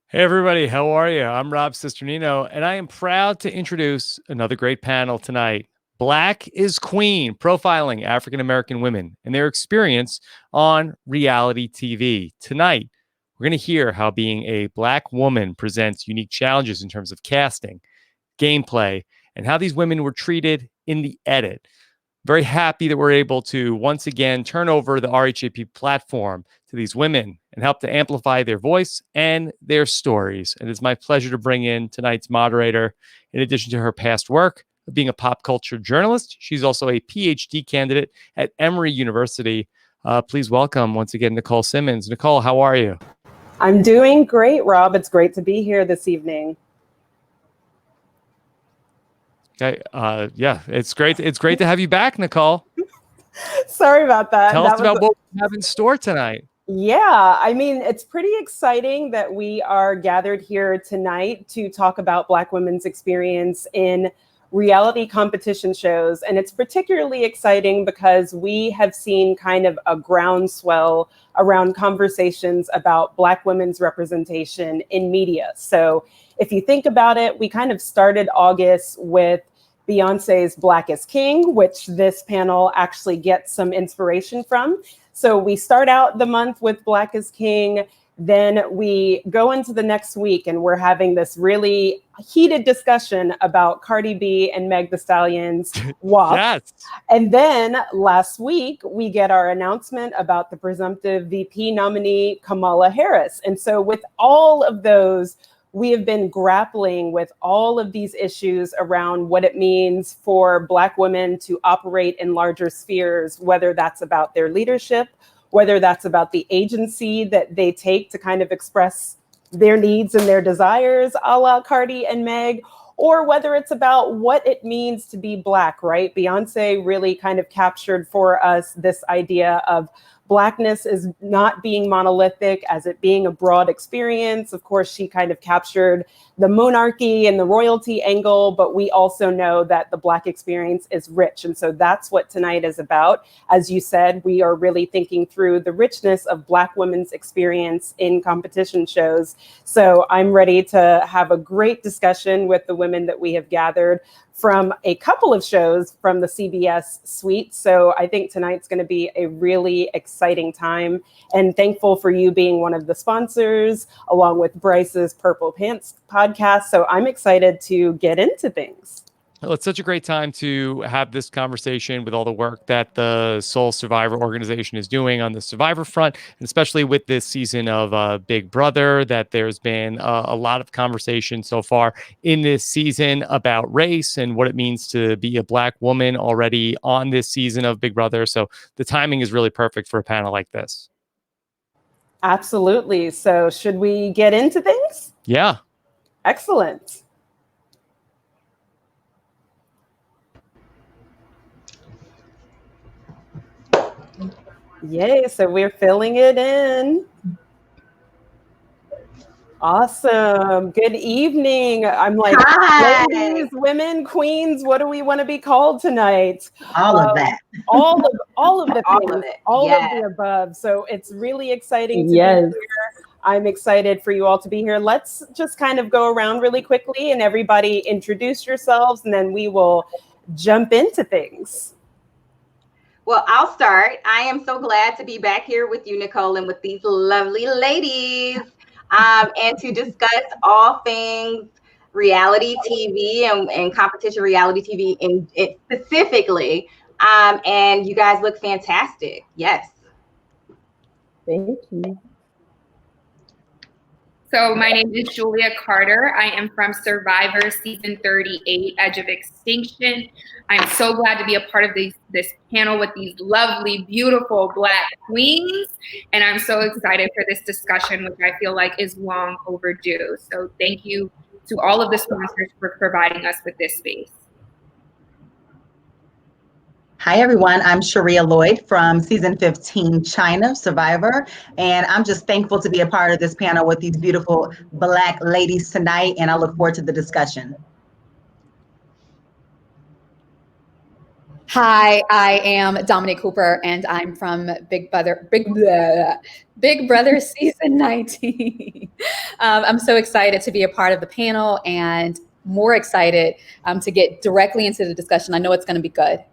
Hey everybody, how are you? I'm Rob Cisternino, and I am proud to introduce another great panel tonight. Black is Queen, profiling African American women and their experience on reality TV. Tonight, we're going to hear how being a Black woman presents unique challenges in terms of casting, gameplay, and how these women were treated in the edit. Very happy that we're able to once again turn over the RHAP platform to these women and help to amplify their voice and their stories. And it's my pleasure to bring in tonight's moderator. In addition to her past work of being a pop culture journalist, she's also a PhD candidate at Emory University. Please welcome once again Nicole Simmons. Nicole, how are you? I'm doing great, Rob. It's great to be here this evening. Okay. Yeah, it's great. It's great to have you back, Nicole. Sorry about that. Tell us about what we have in store tonight. Yeah, I mean, it's pretty exciting that we are gathered here tonight to talk about Black women's experience in reality competition shows. And it's particularly exciting because we have seen kind of a groundswell around conversations about Black women's representation in media. So if you think about it, we kind of started August with Beyonce's Black is King, which this panel actually gets some inspiration from. So we start out the month with Black is King. Then we go into the next week and we're having this really heated discussion about Cardi B and Meg Thee Stallion's WAP. Yes. And then last week, we get our announcement about the presumptive VP nominee, Kamala Harris. And so with all of those, we have been grappling with all of these issues around what it means for Black women to operate in larger spheres, whether that's about their leadership, whether that's about the agency that they take to kind of express their needs and their desires, a la Cardi and Meg, or whether it's about what it means to be Black, right? Beyonce really kind of captured for us this idea of Blackness is not being monolithic, as it being a broad experience. Of course, she kind of captured the monarchy and the royalty angle, but we also know that the Black experience is rich. And so that's what tonight is about. As you said, we are really thinking through the richness of Black women's experience in competition shows. So I'm ready to have a great discussion with the women that we have gathered from a couple of shows from the CBS suite. So I think tonight's going to be a really exciting time, and thankful for you being one of the sponsors along with Bryce's Purple Pants podcast. So I'm excited to get into things. Well, it's such a great time to have this conversation with all the work that the Soul Survivor organization is doing on the Survivor front, and especially with this season of Big Brother, that there's been a lot of conversation so far in this season about race and what it means to be a Black woman already on this season of Big Brother. So the timing is really perfect for a panel like this. Absolutely. So should we get into things? Yeah. Excellent. Yay, so we're filling it in. Awesome. Good evening. I'm like, Hi. Ladies, women, queens, what do we want to be called tonight? All of that. All of the All things, of it. all Yes. of the above. So it's really exciting to be here. I'm excited for you all to be here. Let's just kind of go around really quickly and everybody introduce yourselves, and then we will jump into things. Well, I'll start. I am so glad to be back here with you, Nicole, and with these lovely ladies, and to discuss all things reality TV and competition reality TV in it specifically. And you guys look fantastic. Yes. Thank you. So my name is Julia Carter. I am from Survivor Season 38, Edge of Extinction. I'm so glad to be a part of this panel with these lovely, beautiful Black queens. And I'm so excited for this discussion, which I feel like is long overdue. So thank you to all of the sponsors for providing us with this space. Hi, everyone. I'm Sherea Lloyd from Season 15, China, Survivor. And I'm just thankful to be a part of this panel with these beautiful Black ladies tonight. And I look forward to the discussion. Hi, I am Dominique Cooper, and I'm from Big Brother season 19. I'm so excited to be a part of the panel and more excited to get directly into the discussion. I know it's going to be good.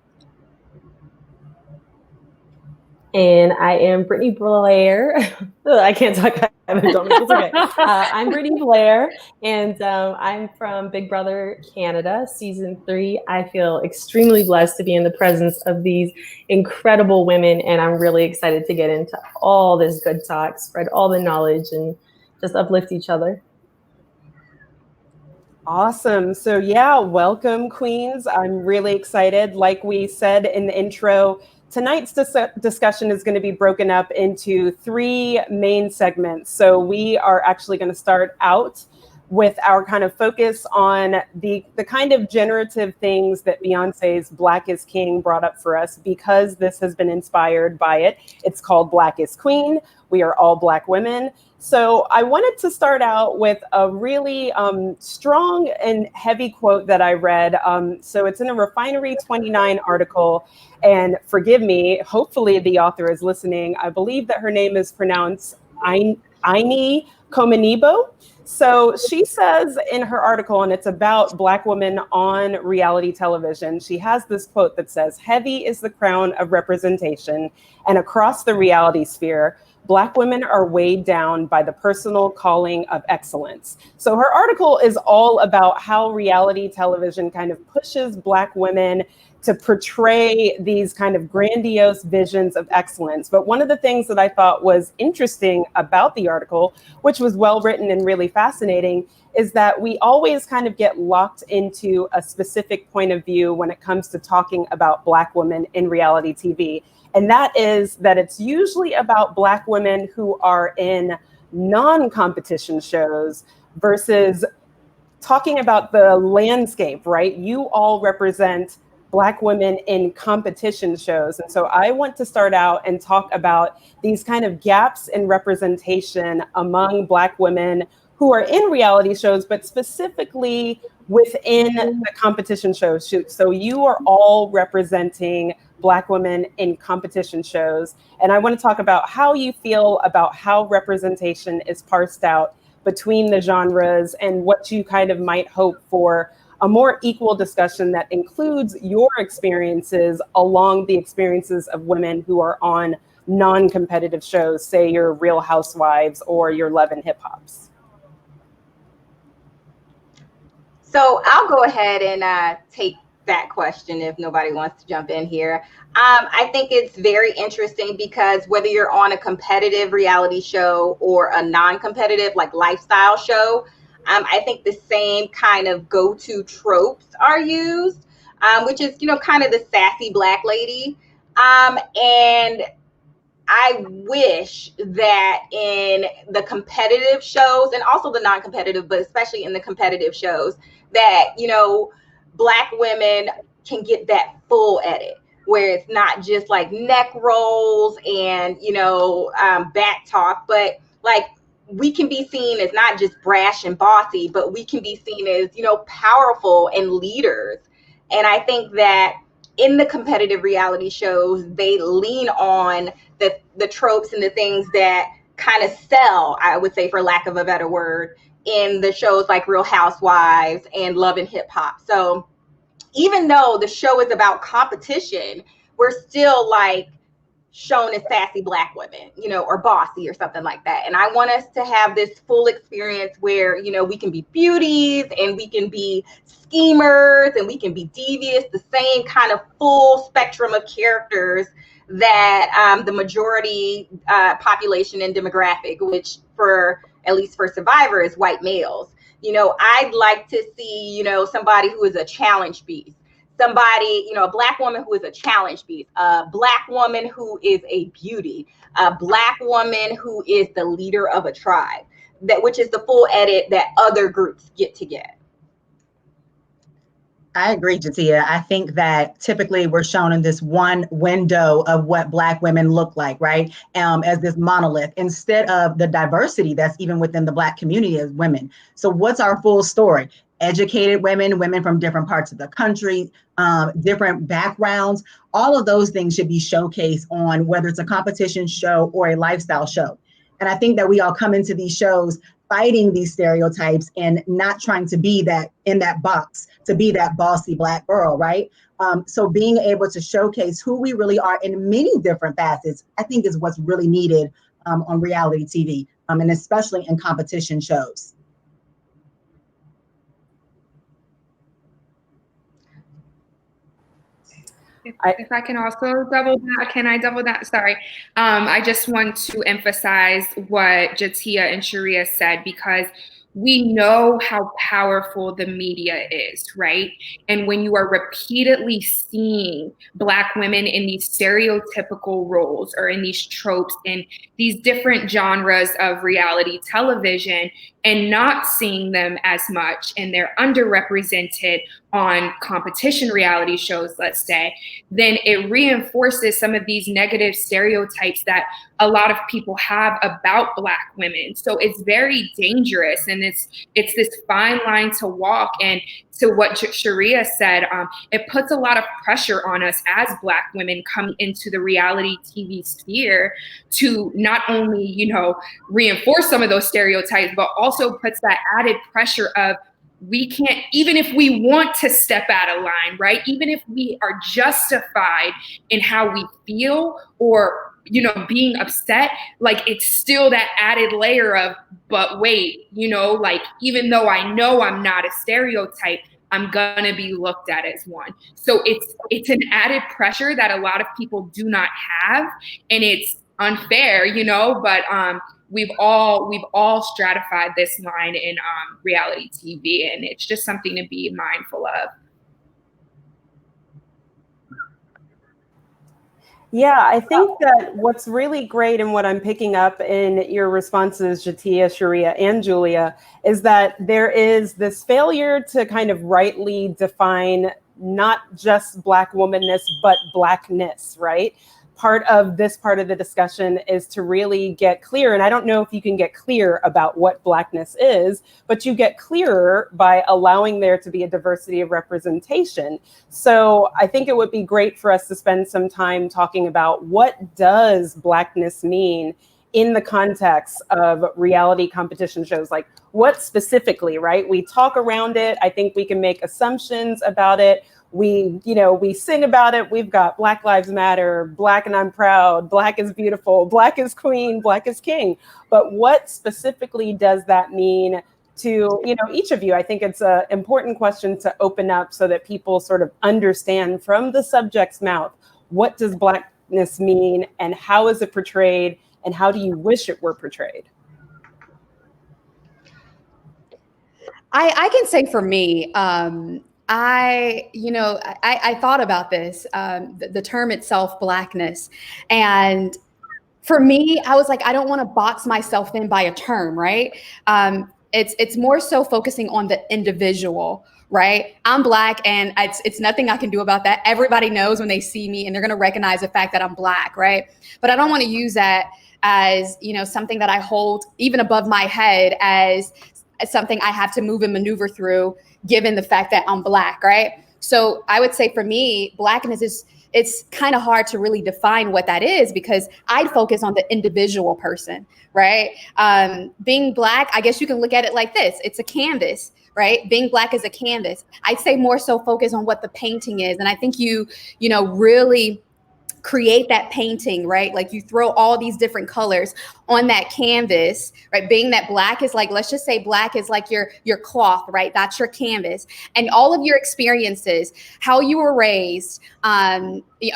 And I am Brittnee Blair. I can't talk. I'm Dominique. It's okay. I'm Brittnee Blair, and I'm from Big Brother Canada, season 3. I feel extremely blessed to be in the presence of these incredible women, and I'm really excited to get into all this good talk, spread all the knowledge, and just uplift each other. Awesome. So yeah, welcome, queens. I'm really excited. Like we said in the intro, tonight's discussion is going to be broken up into 3 main segments. So we are actually going to start out with our kind of focus on the kind of generative things that Beyonce's Black is King brought up for us, because this has been inspired by it. It's called Black is Queen. We are all Black women. So I wanted to start out with a really strong and heavy quote that I read. So it's in a Refinery 29 article. And forgive me, hopefully the author is listening. I believe that her name is pronounced Aini Komenibo. So she says in her article, and it's about Black women on reality television, she has this quote that says, "Heavy is the crown of representation, and across the reality sphere, Black women are weighed down by the personal calling of excellence." So her article is all about how reality television kind of pushes Black women to portray these kind of grandiose visions of excellence. But one of the things that I thought was interesting about the article, which was well written and really fascinating, is that we always kind of get locked into a specific point of view when it comes to talking about Black women in reality TV. And that is that it's usually about Black women who are in non-competition shows versus talking about the landscape, right? You all represent Black women in competition shows. And so I want to start out and talk about these kind of gaps in representation among Black women who are in reality shows, but specifically within the competition shows. So you are all representing Black women in competition shows. And I want to talk about how you feel about how representation is parsed out between the genres and what you kind of might hope for a more equal discussion that includes your experiences along the experiences of women who are on non-competitive shows, say your Real Housewives or your Love and Hip Hops. So I'll go ahead and take that question if nobody wants to jump in here. I think it's very interesting because whether you're on a competitive reality show or a non-competitive like lifestyle show, I think the same kind of go-to tropes are used, which is, kind of the sassy Black lady. And I wish that in the competitive shows and also the non-competitive, but especially in the competitive shows, that, Black women can get that full edit where it's not just like neck rolls and, back talk, but like, we can be seen as not just brash and bossy, but we can be seen as, powerful and leaders. And I think that in the competitive reality shows, they lean on the tropes and the things that kind of sell, I would say, for lack of a better word, in the shows like Real Housewives and Love and Hip Hop. So even though the show is about competition, we're still like shown as sassy Black women, or bossy or something like that. And I want us to have this full experience where, we can be beauties and we can be schemers and we can be devious, the same kind of full spectrum of characters that the majority population and demographic, which at least for Survivor, is white males. I'd like to see, somebody who is a challenge beast. Somebody, a Black woman who is a challenge piece, a Black woman who is a beauty, a Black woman who is the leader of a tribe, which is the full edit that other groups get to get. I agree, Jatia. I think that typically we're shown in this one window of what Black women look like, right? As this monolith, instead of the diversity that's even within the Black community as women. So what's our full story? educated women, women from different parts of the country, different backgrounds. All of those things should be showcased on whether it's a competition show or a lifestyle show. And I think that we all come into these shows fighting these stereotypes and not trying to be that in that box, to be that bossy Black girl, right? So being able to showcase who we really are in many different facets, I think is what's really needed on reality TV, and especially in competition shows. If I can also double that, can I double that? Sorry. I just want to emphasize what Jatia and Sherea said, because we know how powerful the media is, right? And when you are repeatedly seeing Black women in these stereotypical roles or in these tropes in these different genres of reality television and not seeing them as much, and they're underrepresented on competition reality shows, let's say, then it reinforces some of these negative stereotypes that a lot of people have about Black women. So it's very dangerous, and it's this fine line to walk. And to what Sherea said, it puts a lot of pressure on us as Black women coming into the reality TV sphere to not only, you know, reinforce some of those stereotypes, but also puts that added pressure of, we can't, even if we want to step out of line, right? Even if we are justified in how we feel or, you know, being upset, like it's still that added layer of, but wait, you know, like, even though I know I'm not a stereotype, I'm gonna be looked at as one. So it's an added pressure that a lot of people do not have, and it's unfair, you know, but we've all stratified this line in reality TV, and it's just something to be mindful of. Yeah, I think that what's really great and what I'm picking up in your responses, Jatia, Sherea, and Julia, is that there is this failure to kind of rightly define not just Black womanness, but Blackness, right? Part of the discussion is to really get clear. And I don't know if you can get clear about what Blackness is, but you get clearer by allowing there to be a diversity of representation. So I think it would be great for us to spend some time talking about what does Blackness mean in the context of reality competition shows. Like, what specifically, right? We talk around it. I think we can make assumptions about it. We sing about it. We've got Black Lives Matter, Black and I'm proud, Black is beautiful, Black is queen, Black is king. But what specifically does that mean to, you know, each of you? I think it's an important question to open up so that people sort of understand from the subject's mouth, what does Blackness mean and how is it portrayed and how do you wish it were portrayed? I can say for me, I thought about this, the term itself, Blackness. And for me, I was like, I don't want to box myself in by a term, right? It's more so focusing on the individual, right? I'm Black, and it's nothing I can do about that. Everybody knows when they see me, and they're going to recognize the fact that I'm Black, right? But I don't want to use that as, you know, something that I hold even above my head as something I have to move and maneuver through, given the fact that I'm Black, right? So I would say for me, Blackness it's kind of hard to really define what that is, because I'd focus on the individual person, right? Being Black, I guess you can look at it like this. It's a canvas, right? Being Black is a canvas. I'd say more so focus on what the painting is. And I think you really create that painting, right? Like you throw all these different colors on that canvas, right? Being that Black is like, let's just say Black is like your cloth, right? That's your canvas. And all of your experiences, how you were raised,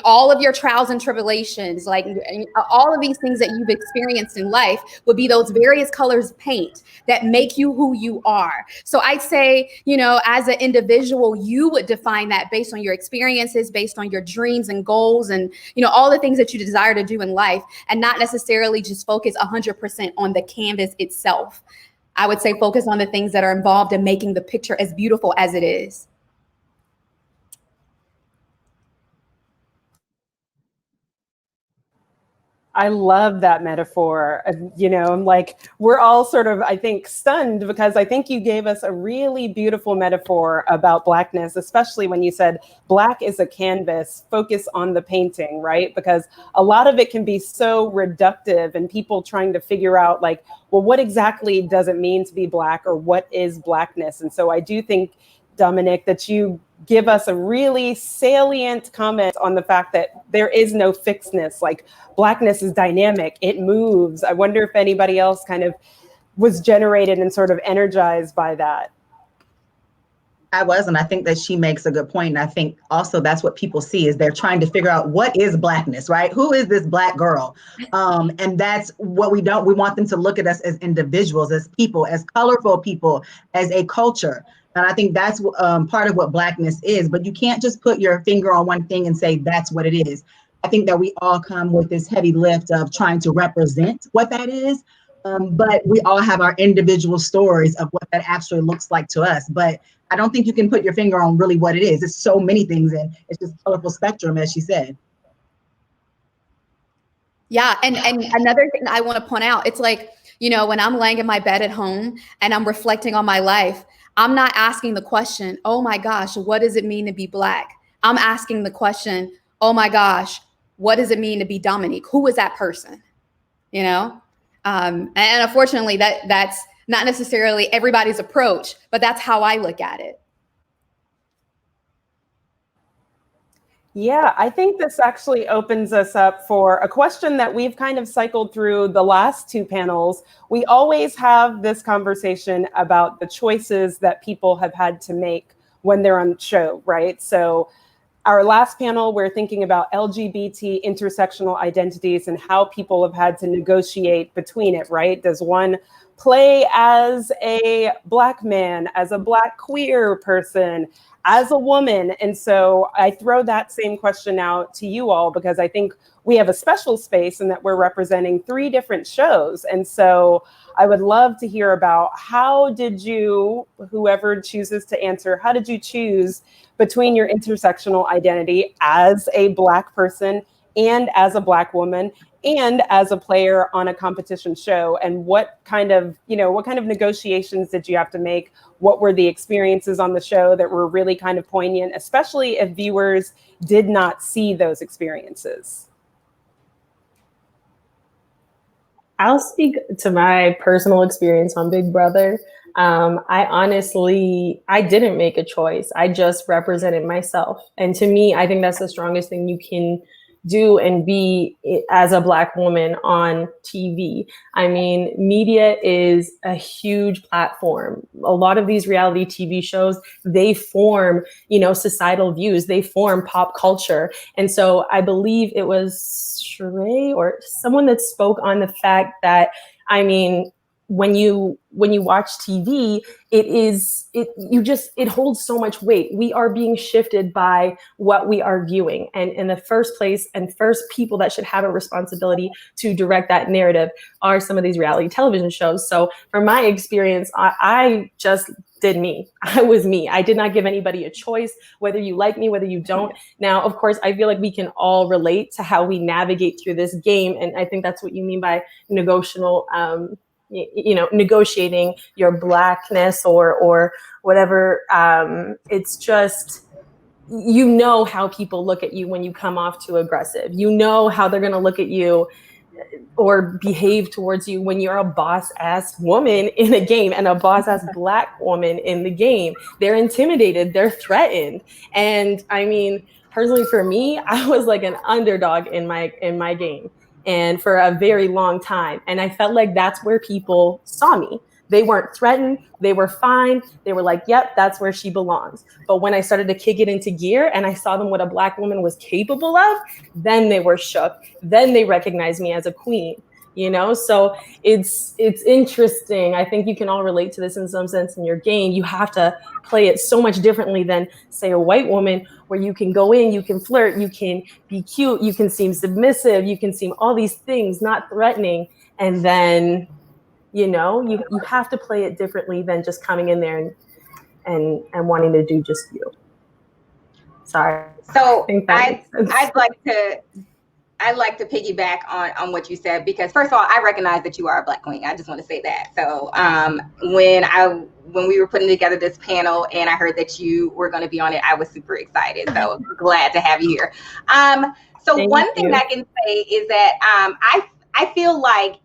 all of your trials and tribulations, like all of these things that you've experienced in life would be those various colors of paint that make you who you are. So I'd say, you know, as an individual, you would define that based on your experiences, based on your dreams and goals, and, you know, all the things that you desire to do in life, and not necessarily just focus 100% on the canvas itself. I would say focus on the things that are involved in making the picture as beautiful as it is. I love that metaphor. You know, I'm like, we're all sort of, I think, stunned because I think you gave us a really beautiful metaphor about Blackness, especially when you said Black is a canvas, focus on the painting, right? Because a lot of it can be so reductive and people trying to figure out like, well, what exactly does it mean to be Black or what is Blackness? And so I do think, Dominique, that you give us a really salient comment on the fact that there is no fixedness. Like Blackness is dynamic, it moves. I wonder if anybody else kind of was generated and sort of energized by that. I was, and I think that she makes a good point. And I think also that's what people see is they're trying to figure out what is Blackness, right? Who is this Black girl? And that's what we want them to look at us as individuals, as people, as colorful people, as a culture. And I think that's part of what Blackness is, but you can't just put your finger on one thing and say that's what it is. I think that we all come with this heavy lift of trying to represent what that is, but we all have our individual stories of what that actually looks like to us. But I don't think you can put your finger on really what it is. It's so many things, and it's just a colorful spectrum, as she said. Yeah, and another thing I want to point out, it's like, you know, when I'm laying in my bed at home and I'm reflecting on my life, I'm not asking the question, oh my gosh, what does it mean to be Black? I'm asking the question, oh my gosh, what does it mean to be Dominique? Who is that person? You know? And unfortunately, that's not necessarily everybody's approach, but that's how I look at it. Yeah, I think this actually opens us up for a question that we've kind of cycled through the last two panels. We always have this conversation about the choices that people have had to make when they're on the show, right? So our last panel, we're thinking about LGBT intersectional identities and how people have had to negotiate between it, right? Does one play as a Black man, as a Black queer person, as a woman? And so I throw that same question out to you all because I think we have a special space in that we're representing 3 different shows. And so I would love to hear about how did you, whoever chooses to answer, how did you choose between your intersectional identity as a Black person and as a Black woman and as a player on a competition show? And what kind of negotiations did you have to make? What were the experiences on the show that were really kind of poignant, especially if viewers did not see those experiences? I'll speak to my personal experience on Big Brother. I didn't make a choice. I just represented myself. And to me, I think that's the strongest thing you can do and be as a Black woman on TV. I mean, media is a huge platform. A lot of these reality TV shows, they form, societal views, they form pop culture. And so I believe it was Sherea or someone that spoke on the fact that, I mean, when you watch TV, it holds so much weight. We are being shifted by what we are viewing. And in the first place and first people that should have a responsibility to direct that narrative are some of these reality television shows. So from my experience, I just did me. I was me. I did not give anybody a choice, whether you like me, whether you don't. Now, of course, I feel like we can all relate to how we navigate through this game. And I think that's what you mean by negotiational, negotiating your Blackness or whatever. It's just, how people look at you when you come off too aggressive. How they're going to look at you or behave towards you when you're a boss ass woman in a game and a boss ass Black woman in the game. They're intimidated, they're threatened. And I mean, personally for me, I was like an underdog in my game. And for a very long time. And I felt like that's where people saw me. They weren't threatened. They were fine. They were like, yep, that's where she belongs. But when I started to kick it into gear and I saw them what a Black woman was capable of, then they were shook. Then they recognized me as a queen, So it's interesting. I think you can all relate to this in some sense in your game. You have to play it so much differently than, say, a white woman, where you can go in, you can flirt, you can be cute, you can seem submissive, you can seem all these things, not threatening. And then, you have to play it differently than just coming in there and wanting to do just you. Sorry. So I'd like to I'd like to piggyback on what you said, because first of all, I recognize that you are a Black queen. I just want to say that. So when we were putting together this panel and I heard that you were going to be on it, I was super excited. So glad to have you here. So one thing I can say is that I feel like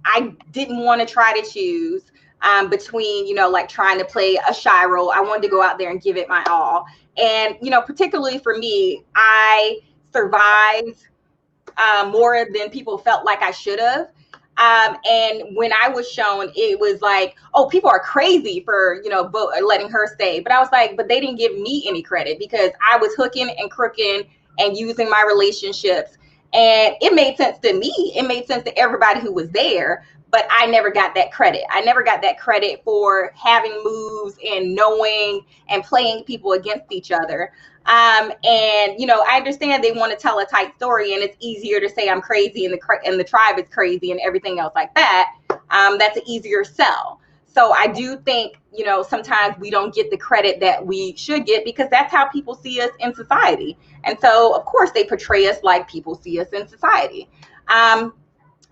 I didn't want to try to choose between, you know, like trying to play a shy role. I wanted to go out there and give it my all. And, you know, particularly for me, I survived more than people felt like I should have. And when I was shown, it was like, oh, people are crazy for, you know, letting her stay. But I was like, but they didn't give me any credit because I was hooking and crooking and using my relationships. And it made sense to me. It made sense to everybody who was there. But I never got that credit. I never got that credit for having moves and knowing and playing people against each other. And, you know, I understand they want to tell a tight story, and it's easier to say I'm crazy and the tribe is crazy and everything else like that. That's an easier sell. So I do think, you know, sometimes we don't get the credit that we should get because that's how people see us in society. And so, of course, they portray us like people see us in society.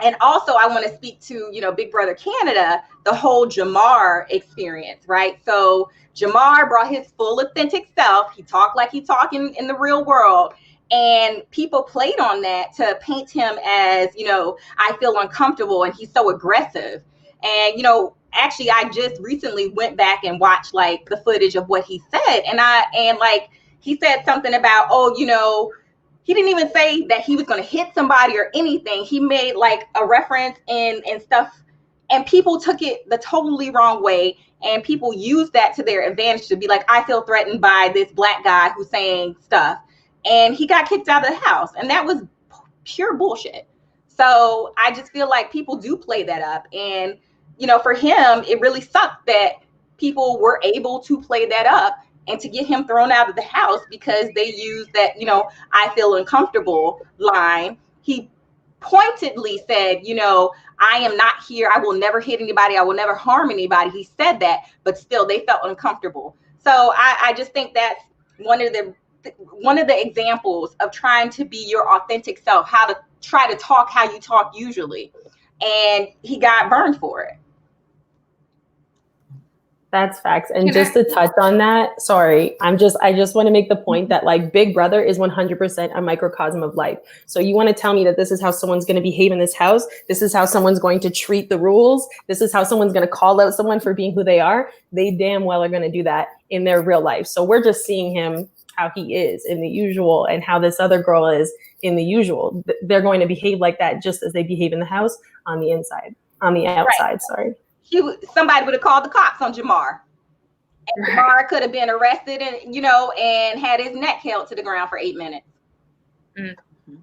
And also, I want to speak to, you know, Big Brother Canada, the whole Jamar experience, right? So Jamar brought his full authentic self. He talked like he talking in the real world. And people played on that to paint him as, you know, I feel uncomfortable and he's so aggressive. And, you know, actually, I just recently went back and watched like the footage of what he said. And like he said something about, oh, you know, he didn't even say that he was going to hit somebody or anything. He made like a reference and stuff, and people took it the totally wrong way. And people used that to their advantage to be like, I feel threatened by this Black guy who's saying stuff. And he got kicked out of the house. And that was pure bullshit. So I just feel like people do play that up. And, you know, for him, it really sucked that people were able to play that up and to get him thrown out of the house because they used that, you know, I feel uncomfortable line. He pointedly said, you know, I am not here. I will never hit anybody. I will never harm anybody. He said that, but still they felt uncomfortable. So I just think that's one of the examples of trying to be your authentic self, how to try to talk how you talk usually. And he got burned for it. That's facts. And just to touch on that, sorry, I just want to make the point that like Big Brother is 100% a microcosm of life. So you want to tell me that this is how someone's going to behave in this house? This is how someone's going to treat the rules? This is how someone's going to call out someone for being who they are? They damn well are going to do that in their real life. So we're just seeing him how he is in the usual and how this other girl is in the usual. They're going to behave like that just as they behave in the house on the inside, on the outside, right. Sorry. Somebody would have called the cops on Jamar. And Jamar could have been arrested and, you know, and had his neck held to the ground for 8 minutes. Mm-hmm.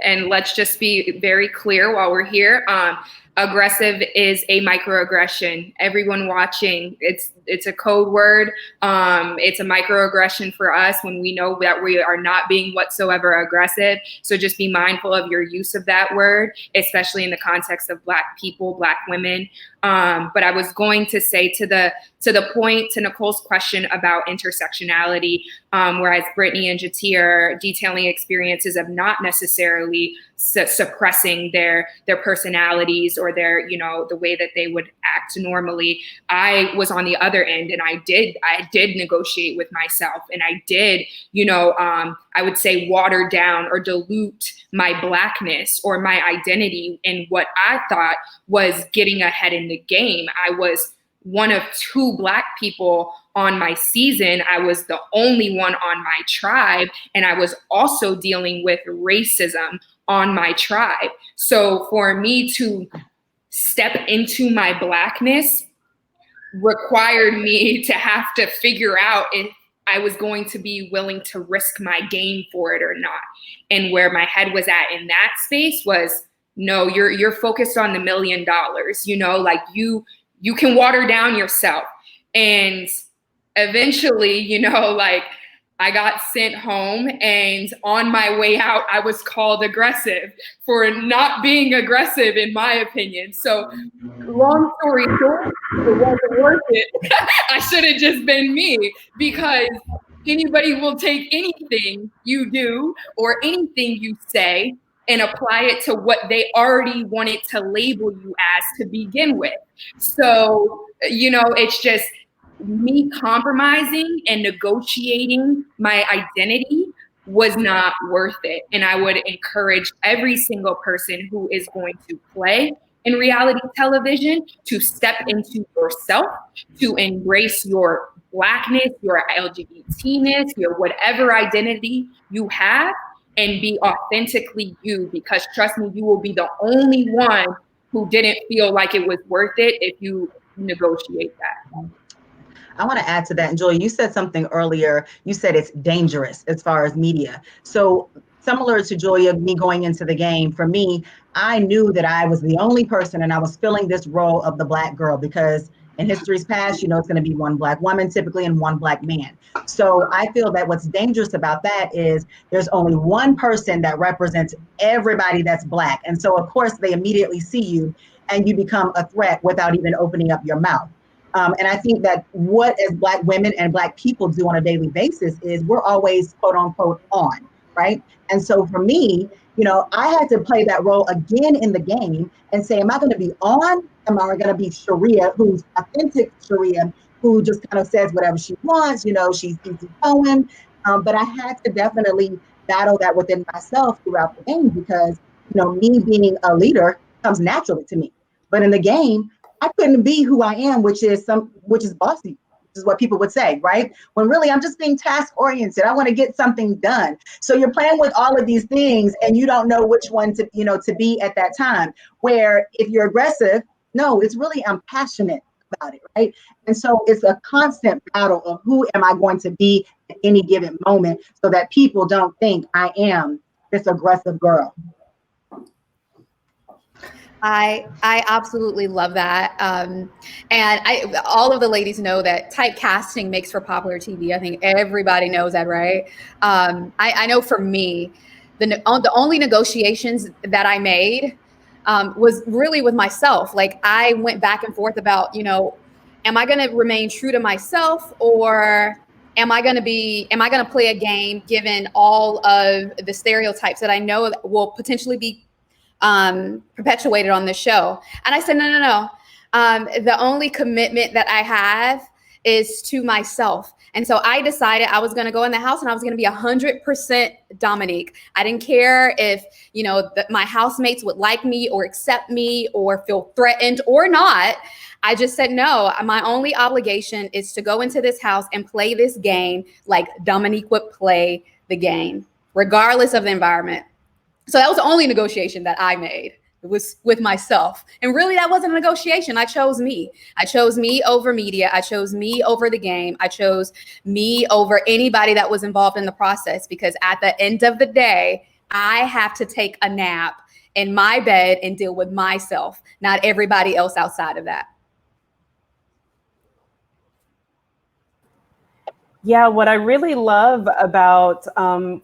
And let's just be very clear while we're here. Aggressive is a microaggression. Everyone watching, it's a code word. It's a microaggression for us when we know that we are not being whatsoever aggressive. So just be mindful of your use of that word, especially in the context of Black people, Black women. But I was going to say to the point to Nicole's question about intersectionality, whereas Brittnee and Jati are detailing experiences of not necessarily suppressing their personalities or their, you know, the way that they would act normally. I was on the other end, and I did negotiate with myself, and I did, you know, I would say water down or dilute my Blackness or my identity in what I thought was getting ahead in the game. I was one of 2 Black people on my season. I was the only one on my tribe, and I was also dealing with racism on my tribe. So for me to step into my Blackness required me to have to figure out if I was going to be willing to risk my game for it or not. And where my head was at in that space was, no, you're focused on the $1 million, you know, like you can water down yourself. And eventually, you know, like I got sent home, and on my way out, I was called aggressive for not being aggressive, in my opinion. So long story short, it wasn't worth it. I should have just been me, because anybody will take anything you do or anything you say and apply it to what they already wanted to label you as to begin with. So, it's just me compromising and negotiating my identity was not worth it. And I would encourage every single person who is going to play in reality television to step into yourself, to embrace your Blackness, your LGBTness, your whatever identity you have, and be authentically you, because trust me, you will be the only one who didn't feel like it was worth it if you negotiate that. I want to add to that. And Joy, you said something earlier. You said it's dangerous as far as media. So similar to Joy, me going into the game, for me, I knew that I was the only person and I was filling this role of the Black girl, because in history's past, it's going to be one Black woman typically and one Black man. So I feel that what's dangerous about that is there's only one person that represents everybody that's Black. And so, of course, they immediately see you and you become a threat without even opening up your mouth. And I think that what as Black women and Black people do on a daily basis is we're always quote unquote on, right? And so for me, I had to play that role again in the game and say, am I going to be on? Am I going to be Sherea, who's authentic Sherea, who just kind of says whatever she wants, she's easy going. But I had to definitely battle that within myself throughout the game, because, me being a leader comes naturally to me. But in the game, I couldn't be who I am, which is bossy, which is what people would say, right? When really I'm just being task oriented. I want to get something done. So you're playing with all of these things and you don't know which one to be at that time. Where if you're aggressive, no, it's really, I'm passionate about it, right? And so it's a constant battle of who am I going to be at any given moment, so that people don't think I am this aggressive girl. I absolutely love that. And all of the ladies know that typecasting makes for popular TV. I think everybody knows that, right? I know for me, the only negotiations that I made was really with myself. Like, I went back and forth about, am I going to remain true to myself, or am I going to play a game given all of the stereotypes that I know will potentially be perpetuated on this show? And I said, no. The only commitment that I have is to myself. And so I decided I was going to go in the house and I was going to be 100% Dominique. I didn't care if, my housemates would like me or accept me or feel threatened or not. I just said, no, my only obligation is to go into this house and play this game like Dominique would play the game, regardless of the environment. So that was the only negotiation that I made. It was with myself. And really, that wasn't a negotiation. I chose me. I chose me over media. I chose me over the game. I chose me over anybody that was involved in the process, because at the end of the day, I have to take a nap in my bed and deal with myself, not everybody else outside of that. Yeah, what I really love about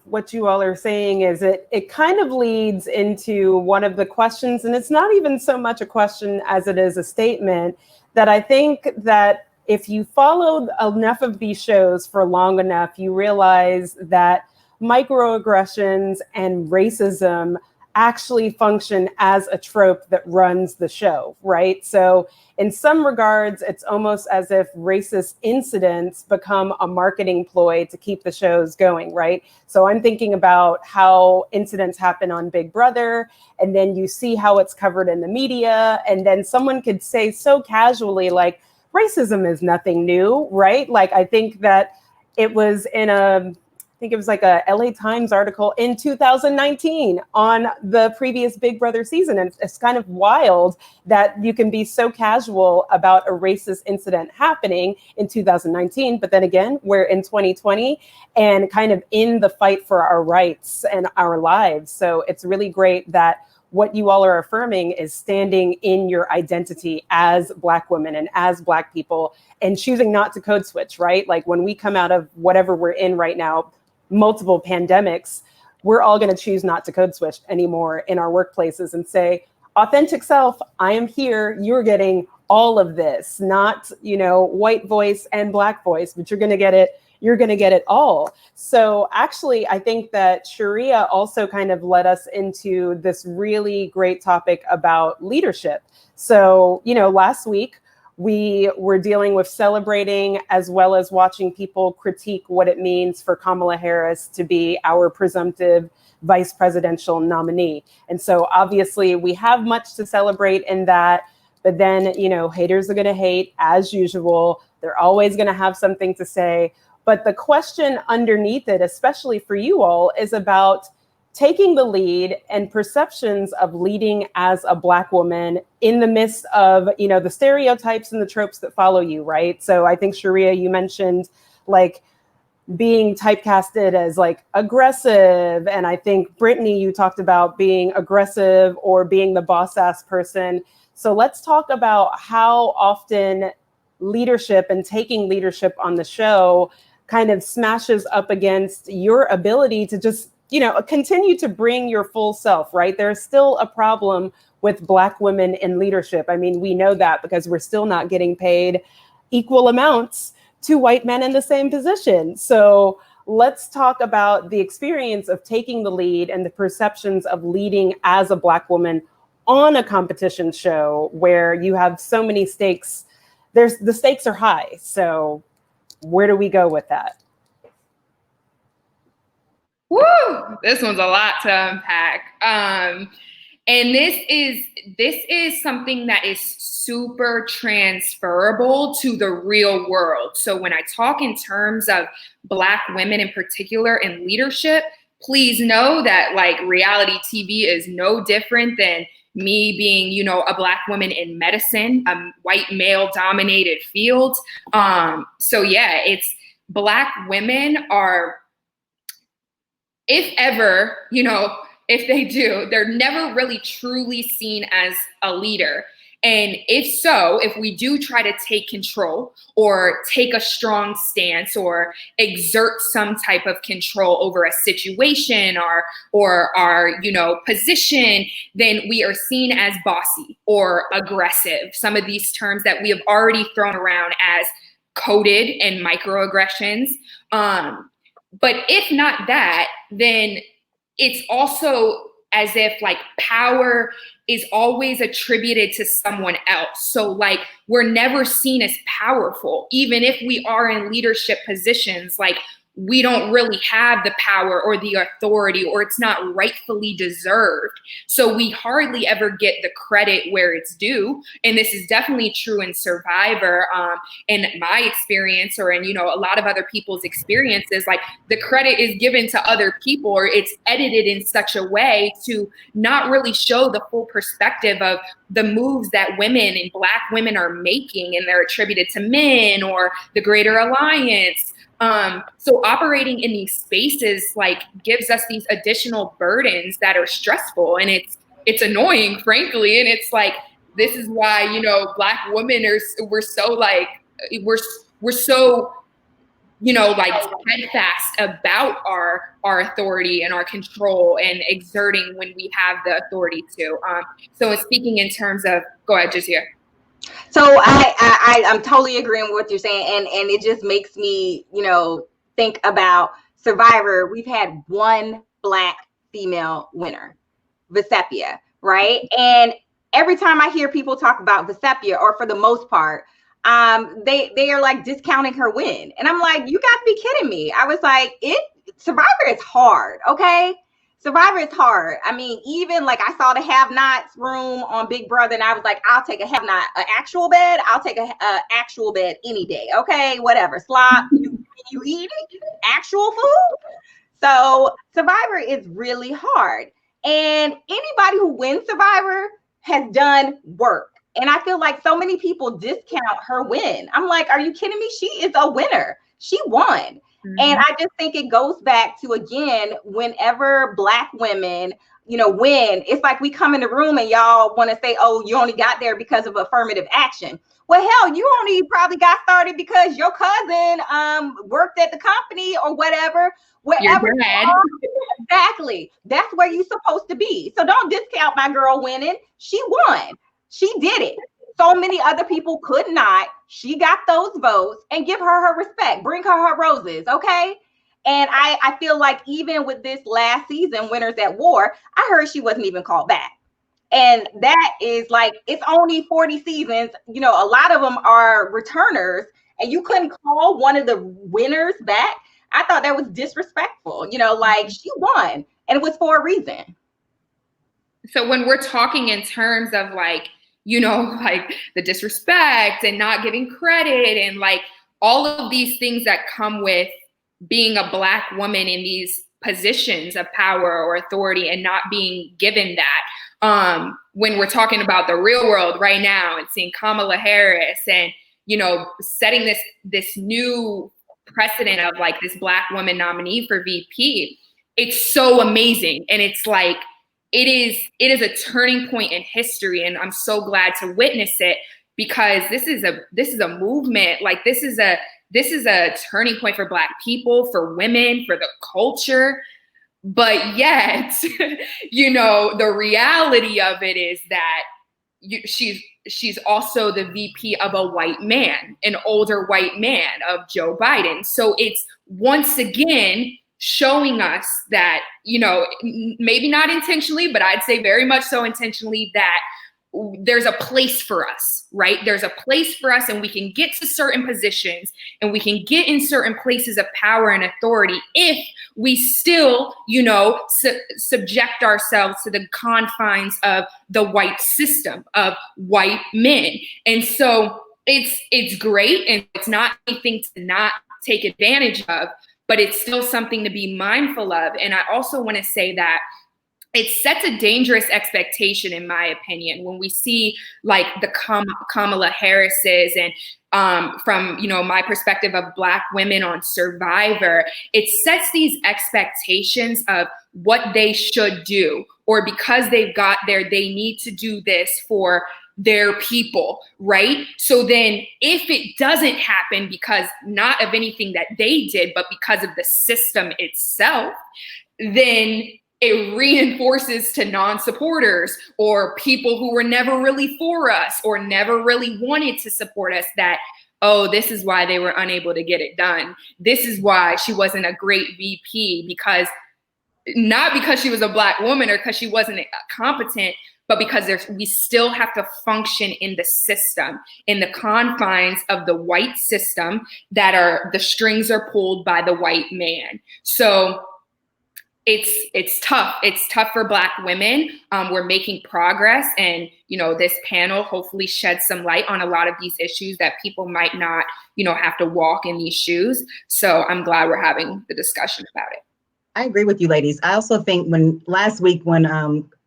what you all are saying is it kind of leads into one of the questions, and it's not even so much a question as it is a statement, that I think that if you followed enough of these shows for long enough, you realize that microaggressions and racism actually function as a trope that runs the show, right? So in some regards, it's almost as if racist incidents become a marketing ploy to keep the shows going, right? So I'm thinking about how incidents happen on Big Brother, and then you see how it's covered in the media, and then someone could say so casually, like, racism is nothing new, right? Like, I think that it was in like a LA Times article in 2019 on the previous Big Brother season. And it's kind of wild that you can be so casual about a racist incident happening in 2019. But then again, we're in 2020 and kind of in the fight for our rights and our lives. So it's really great that what you all are affirming is standing in your identity as Black women and as Black people, and choosing not to code switch, right? Like, when we come out of whatever we're in right now, multiple pandemics, we're all going to choose not to code switch anymore in our workplaces and say, authentic self, I am here. You're getting all of this, not, you know, white voice and black voice, but you're going to get it. You're going to get it all. So actually, I think that Sherea also kind of led us into this really great topic about leadership. So, you know, last week we were dealing with celebrating as well as watching people critique what it means for Kamala Harris to be our presumptive vice presidential nominee. And so obviously we have much to celebrate in that. But then, you know, haters are going to hate as usual. They're always going to have something to say. But the question underneath it, especially for you all, is about taking the lead and perceptions of leading as a Black woman in the midst of, you know, the stereotypes and the tropes that follow you, right? So I think, Sherea, you mentioned like being typecasted as like aggressive. And I think, Brittnee, you talked about being aggressive or being the boss ass person. So let's talk about how often leadership and taking leadership on the show kind of smashes up against your ability to just, you know, continue to bring your full self, right? There's still a problem with Black women in leadership. I mean, we know that because we're still not getting paid equal amounts to white men in the same position. So let's talk about the experience of taking the lead and the perceptions of leading as a Black woman on a competition show where you have so many stakes. The stakes are high. So where do we go with that? Woo! This one's a lot to unpack. And this is something that is super transferable to the real world. So when I talk in terms of Black women in particular in leadership, please know that like reality TV is no different than me being, you know, a Black woman in medicine, a white male dominated field. So yeah, it's Black women are, if ever, you know, if they do, they're never really truly seen as a leader. And if so, if we do try to take control or take a strong stance or exert some type of control over a situation or our, you know, position, then we are seen as bossy or aggressive. Some of these terms that we have already thrown around as coded and microaggressions. But if not that, then it's also as if like power is always attributed to someone else. So like we're never seen as powerful, even if we are in leadership positions. Like we don't really have the power or the authority, or it's not rightfully deserved. So we hardly ever get the credit where it's due. And this is definitely true in Survivor. In my experience, or in, you know, a lot of other people's experiences, like the credit is given to other people, or it's edited in such a way to not really show the full perspective of the moves that women and Black women are making, and they're attributed to men or the Greater Alliance. So operating in these spaces like gives us these additional burdens that are stressful, and it's annoying, frankly. And it's like, this is why, you know, Black women we're so, you know, like steadfast about our authority and our control and exerting when we have the authority to. So speaking in terms of, go ahead, Jazia. So I'm totally agreeing with what you're saying, and it just makes me, you know, think about Survivor. We've had one Black female winner, Vecepia, right? And every time I hear people talk about Vecepia, or for the most part, they are like discounting her win, and I'm like, you got to be kidding me. I was like, Survivor is hard, okay? Survivor is hard. I mean, even like I saw the have-nots room on Big Brother, and I was like, I'll take a have-not, an actual bed. I'll take a actual bed any day. Okay, whatever. Slop, you eat it, actual food. So Survivor is really hard. And anybody who wins Survivor has done work. And I feel like so many people discount her win. I'm like, are you kidding me? She is a winner. She won. And I just think it goes back to, again, whenever Black women, you know, win, it's like we come in the room and y'all want to say, oh, you only got there because of affirmative action. Well, hell, you only probably got started because your cousin worked at the company or whatever. Wherever you are, exactly. That's where you're supposed to be. So don't discount my girl winning. She won. She did it. so many other people could not. She got those votes, and give her her respect. Bring her her roses, okay? And I feel like even with this last season, Winners at War, I heard she wasn't even called back. And that is like, it's only 40 seasons. You know, a lot of them are returners, and you couldn't call one of the winners back. I thought that was disrespectful. You know, like, she won, and it was for a reason. So when we're talking in terms of like, you know, like the disrespect and not giving credit and like all of these things that come with being a Black woman in these positions of power or authority and not being given that, when we're talking about the real world right now and seeing Kamala Harris and, you know, setting this new precedent of like this Black woman nominee for VP, it's so amazing. And it's like, it is a turning point in history. And I'm so glad to witness it, because this is a movement. Like, this is a turning point for Black people, for women, for the culture. But yet, you know, the reality of it is that she's also the VP of a white man, an older white man, of Joe Biden. So it's once again showing us that, you know, maybe not intentionally, but I'd say very much so intentionally, that there's a place for us, right? There's a place for us, and we can get to certain positions and we can get in certain places of power and authority if we still, you know, subject ourselves to the confines of the white system, of white men. And so it's great, and it's not anything to not take advantage of, but it's still something to be mindful of. And I also want to say that it sets a dangerous expectation, in my opinion, when we see like the Kamala Harris's and from, you know, my perspective of Black women on Survivor, it sets these expectations of what they should do, or because they've got there, they need to do this for their people, right? So then if it doesn't happen because not of anything that they did, but because of the system itself, then it reinforces to non-supporters or people who were never really for us or never really wanted to support us that, oh, this is why they were unable to get it done. This is why she wasn't a great VP, because not because she was a Black woman or because she wasn't competent, but because we still have to function in the system, in the confines of the white system that are, the strings are pulled by the white man. So it's tough. It's tough for Black women. We're making progress, and, you know, this panel hopefully sheds some light on a lot of these issues that people might not, you know, have to walk in these shoes. So I'm glad we're having the discussion about it. I agree with you, ladies. I also think last week when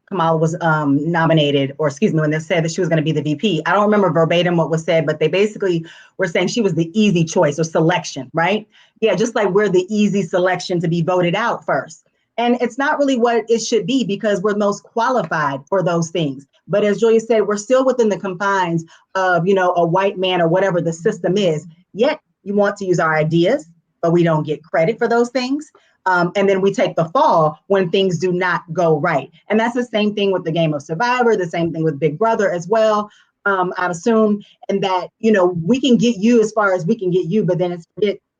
Kamala was nominated, or excuse me, when they said that she was going to be the VP, I don't remember verbatim what was said, but they basically were saying she was the easy choice or selection, right? Yeah, just like we're the easy selection to be voted out first. And it's not really what it should be, because we're most qualified for those things. But as Julia said, we're still within the confines of, you know, a white man or whatever the system is. Yet you want to use our ideas, but we don't get credit for those things. And then we take the fall when things do not go right. And that's the same thing with the game of Survivor, the same thing with Big Brother as well, I assume. And that, you know, we can get you as far as we can get you, but then it's,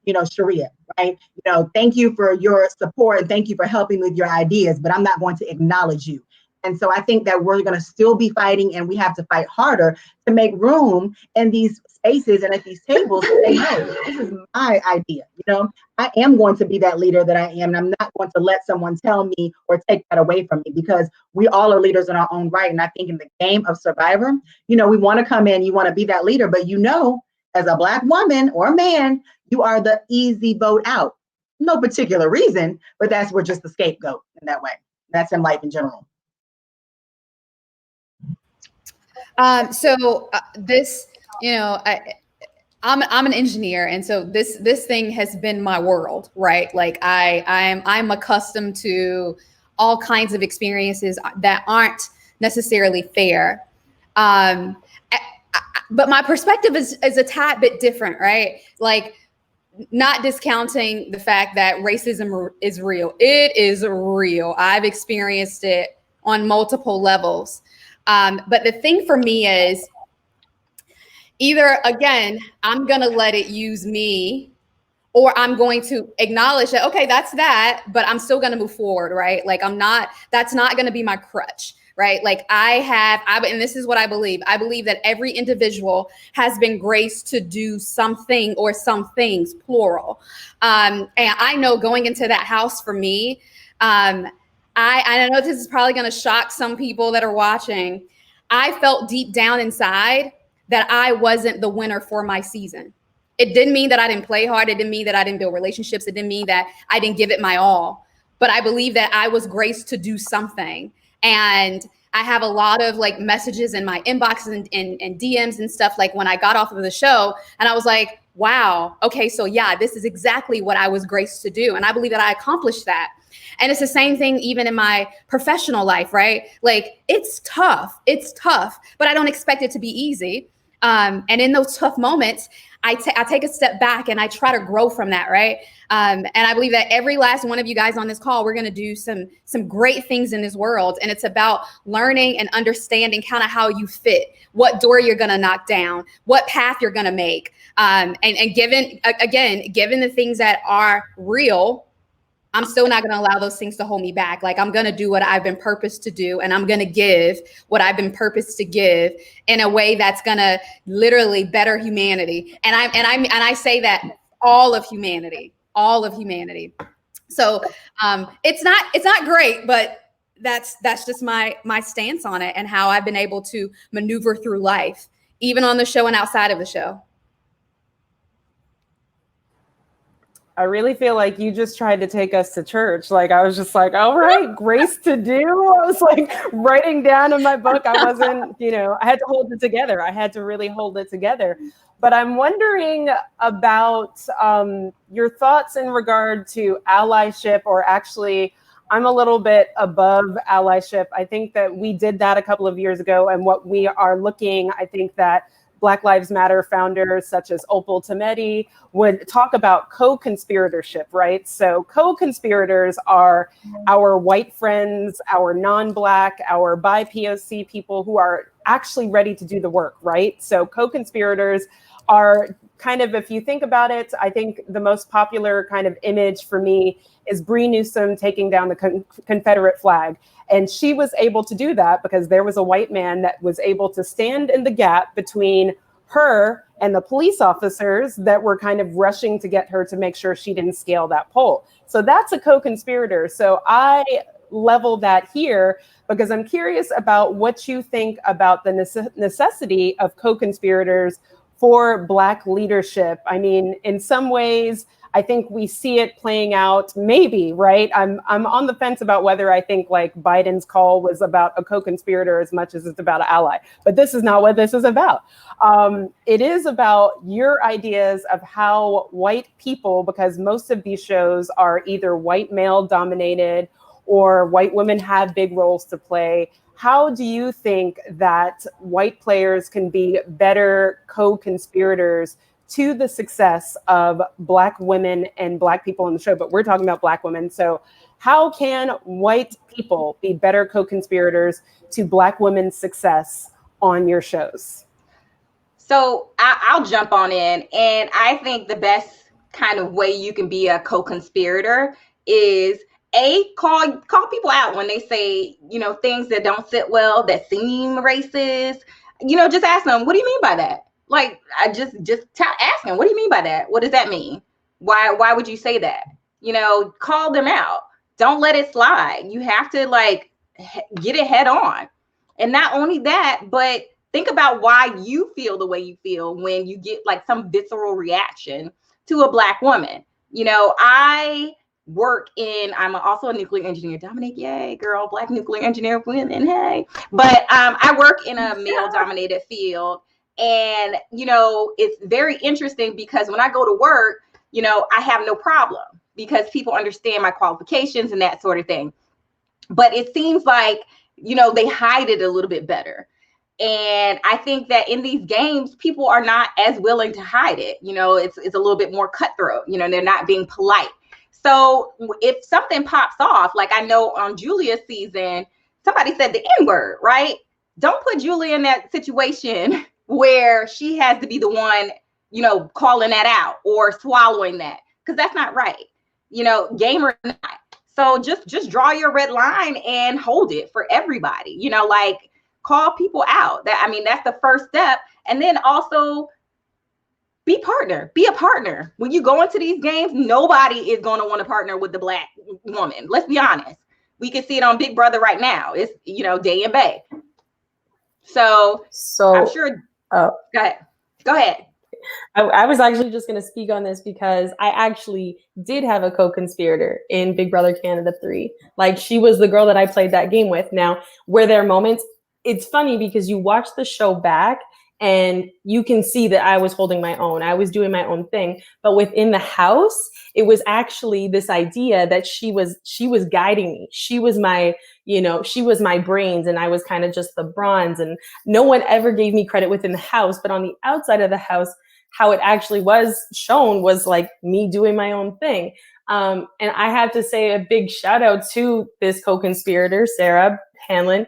you know, Sherea, right? You know, thank you for your support and thank you for helping with your ideas, but I'm not going to acknowledge you. And so I think that we're going to still be fighting, and we have to fight harder to make room in these spaces and at these tables to say, no, this is my idea. You know, I am going to be that leader that I am, and I'm not going to let someone tell me or take that away from me, because we all are leaders in our own right. And I think in the game of Survivor, you know, we want to come in, you want to be that leader, but you know, as a Black woman or man, you are the easy vote out. No particular reason, but we're just the scapegoat in that way. That's in life in general. This, you know, I'm an engineer, and so this thing has been my world, right? Like I'm accustomed to all kinds of experiences that aren't necessarily fair. But my perspective is a tad bit different, right? Like, not discounting the fact that racism is real. It is real. I've experienced it on multiple levels. But the thing for me is, either, again, I'm going to let it use me, or I'm going to acknowledge that, okay, that's that, but I'm still going to move forward, right? Like that's not going to be my crutch, right? Like and this is what I believe. I believe that every individual has been graced to do something or some things, plural. And I know going into that house for me, I know this is probably going to shock some people that are watching. I felt deep down inside that I wasn't the winner for my season. It didn't mean that I didn't play hard. It didn't mean that I didn't build relationships. It didn't mean that I didn't give it my all. But I believe that I was graced to do something. And I have a lot of like messages in my inbox and DMs and stuff, like when I got off of the show, and I was like, wow, okay, so yeah, this is exactly what I was graced to do. And I believe that I accomplished that. And it's the same thing even in my professional life, right? Like it's tough, but I don't expect it to be easy. And in those tough moments, I take a step back and I try to grow from that, right? And I believe that every last one of you guys on this call, we're going to do some great things in this world. And it's about learning and understanding kind of how you fit, what door you're going to knock down, what path you're going to make. And given the things that are real, I'm still not going to allow those things to hold me back. Like I'm going to do what I've been purposed to do, and I'm going to give what I've been purposed to give in a way that's going to literally better humanity. And I say that all of humanity. So it's not great, but that's just my stance on it and how I've been able to maneuver through life, even on the show and outside of the show. I really feel like you just tried to take us to church. Like, I was just like, all right, grace to do. I was like writing down in my book. I wasn't, I had to hold it together. I had to really hold it together. But I'm wondering about your thoughts in regard to allyship, or actually, I'm a little bit above allyship. I think that we did that a couple of years ago. And what we are looking, I think that Black Lives Matter founders such as Opal Tometi would talk about co-conspiratorship, right? So co-conspirators are our white friends, our non-Black, our bi-POC people who are actually ready to do the work, right? So co-conspirators are kind of, if you think about it, I think the most popular kind of image for me is Bree Newsom taking down the Confederate flag. And she was able to do that because there was a white man that was able to stand in the gap between her and the police officers that were kind of rushing to get her to make sure she didn't scale that pole. So that's a co-conspirator. So I level that here because I'm curious about what you think about the necessity of co-conspirators for Black leadership. I mean, in some ways, I think we see it playing out, maybe, right? I'm on the fence about whether I think like Biden's call was about a co-conspirator as much as it's about an ally, but this is not what this is about. It is about your ideas of how white people, because most of these shows are either white male dominated or white women have big roles to play. How do you think that white players can be better co-conspirators to the success of Black women and Black people on the show? But we're talking about Black women. So how can white people be better co-conspirators to Black women's success on your shows? So I'll jump on in. And I think the best kind of way you can be a co-conspirator is call people out when they say, things that don't sit well, that seem racist. Just ask them, what do you mean by that? Like, I just ask them, what do you mean by that? What does that mean? Why would you say that? Call them out. Don't let it slide. You have to get it head on. And not only that, but think about why you feel the way you feel when you get like some visceral reaction to a Black woman. I'm also a nuclear engineer. Dominique, yay, girl, Black nuclear engineer women, hey. But I work in a male-dominated field. And, it's very interesting because when I go to work, I have no problem because people understand my qualifications and that sort of thing. But it seems like, they hide it a little bit better. And I think that in these games, people are not as willing to hide it. It's a little bit more cutthroat. They're not being polite. So if something pops off, like I know on Julia's season, somebody said the N-word, right? Don't put Julia in that situation where she has to be the one, you know, calling that out or swallowing that, because that's not right, you know, game or not. So just draw your red line and hold it for everybody, you know, like call people out. That, I mean, that's the first step. And then also be a partner. When you go into these games, nobody is going to want to partner with the Black woman. Let's be honest. We can see it on Big Brother right now. It's, you know, day and bay. So I'm sure. Go ahead. I was actually just going to speak on this because I actually did have a co-conspirator in Big Brother Canada 3. Like, she was the girl that I played that game with. Now, were there moments? It's funny because you watch the show back and you can see that I was holding my own. I was doing my own thing. But within the house, it was actually this idea that she was guiding me. She was my, you know, she was my brains, and I was kind of just the bronze. And no one ever gave me credit within the house. But on the outside of the house, how it actually was shown was like me doing my own thing. And I have to say a big shout out to this co-conspirator, Sarah Hanlon,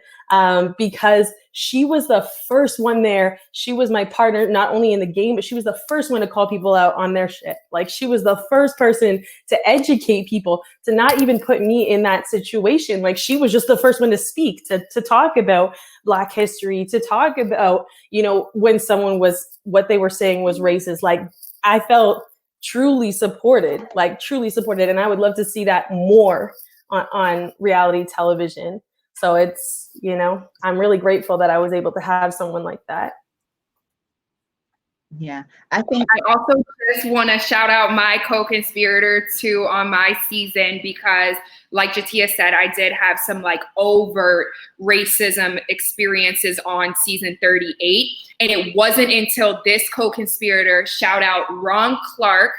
because she was the first one there. She was my partner, not only in the game, but she was the first one to call people out on their shit. Like, she was the first person to educate people, to not even put me in that situation. Like, she was just the first one to speak, to talk about Black history, to talk about, you know, when someone was, what they were saying was racist. Like, I felt truly supported. And I would love to see that more on reality television. So it's, you know, I'm really grateful that I was able to have someone like that. Yeah, I think I also just want to shout out my co-conspirator too on my season, because like Jatia said, I did have some like overt racism experiences on season 38. And it wasn't until this co-conspirator, shout out Ron Clark,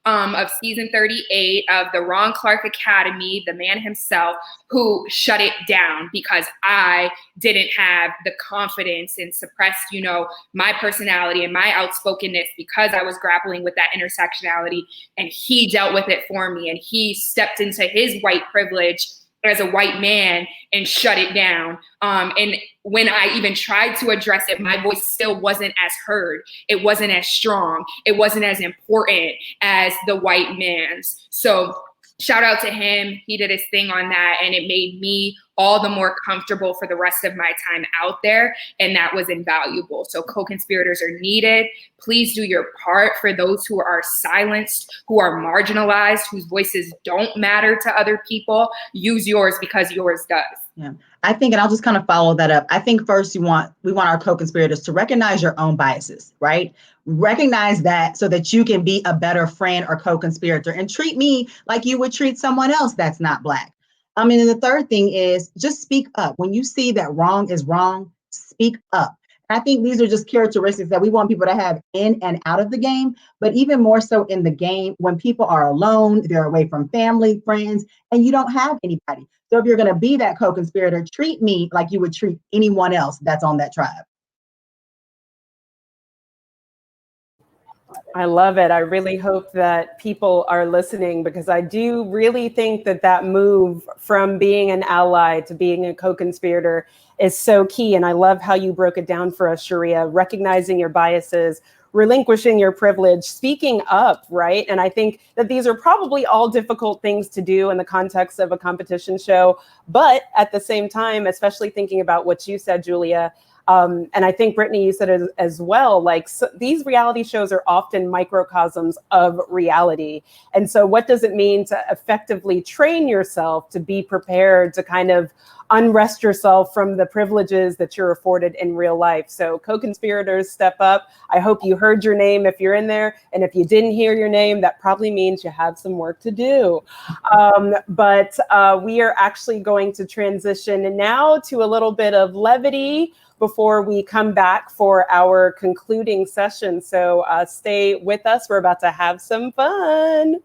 of season 38 of the Ron Clark Academy, the man himself, who shut it down because I didn't have the confidence and suppressed, you know, my personality and my outspokenness because I was grappling with that intersectionality, and he dealt with it for me, and he stepped into his white privilege as a white man and shut it down. And when I even tried to address it, my voice still wasn't as heard. It wasn't as strong. It wasn't as important as the white man's. So shout out to him. He did his thing on that, and it made me all the more comfortable for the rest of my time out there. And that was invaluable. So co-conspirators are needed. Please do your part for those who are silenced, who are marginalized, whose voices don't matter to other people. Use yours because yours does. Yeah, I think, and I'll just kind of follow that up. I think first we want our co-conspirators to recognize your own biases, right? Recognize that so that you can be a better friend or co-conspirator and treat me like you would treat someone else that's not Black. And the third thing is just speak up. When you see that wrong is wrong, speak up. I think these are just characteristics that we want people to have in and out of the game, but even more so in the game when people are alone, they're away from family, friends, and you don't have anybody. So if you're going to be that co-conspirator, treat me like you would treat anyone else that's on that tribe. I love it. I really hope that people are listening, because I do really think that that move from being an ally to being a co-conspirator is so key. And I love how you broke it down for us, Sherea, recognizing your biases, relinquishing your privilege, speaking up, right? And I think that these are probably all difficult things to do in the context of a competition show. But at the same time, especially thinking about what you said, Julia, and I think, Brittnee, you said it as well, like, so these reality shows are often microcosms of reality. And so what does it mean to effectively train yourself to be prepared to kind of unrest yourself from the privileges that you're afforded in real life? So co-conspirators, step up. I hope you heard your name if you're in there. And if you didn't hear your name, that probably means you have some work to do. But we are actually going to transition now to a little bit of levity before we come back for our concluding session. So stay with us. We're about to have some fun.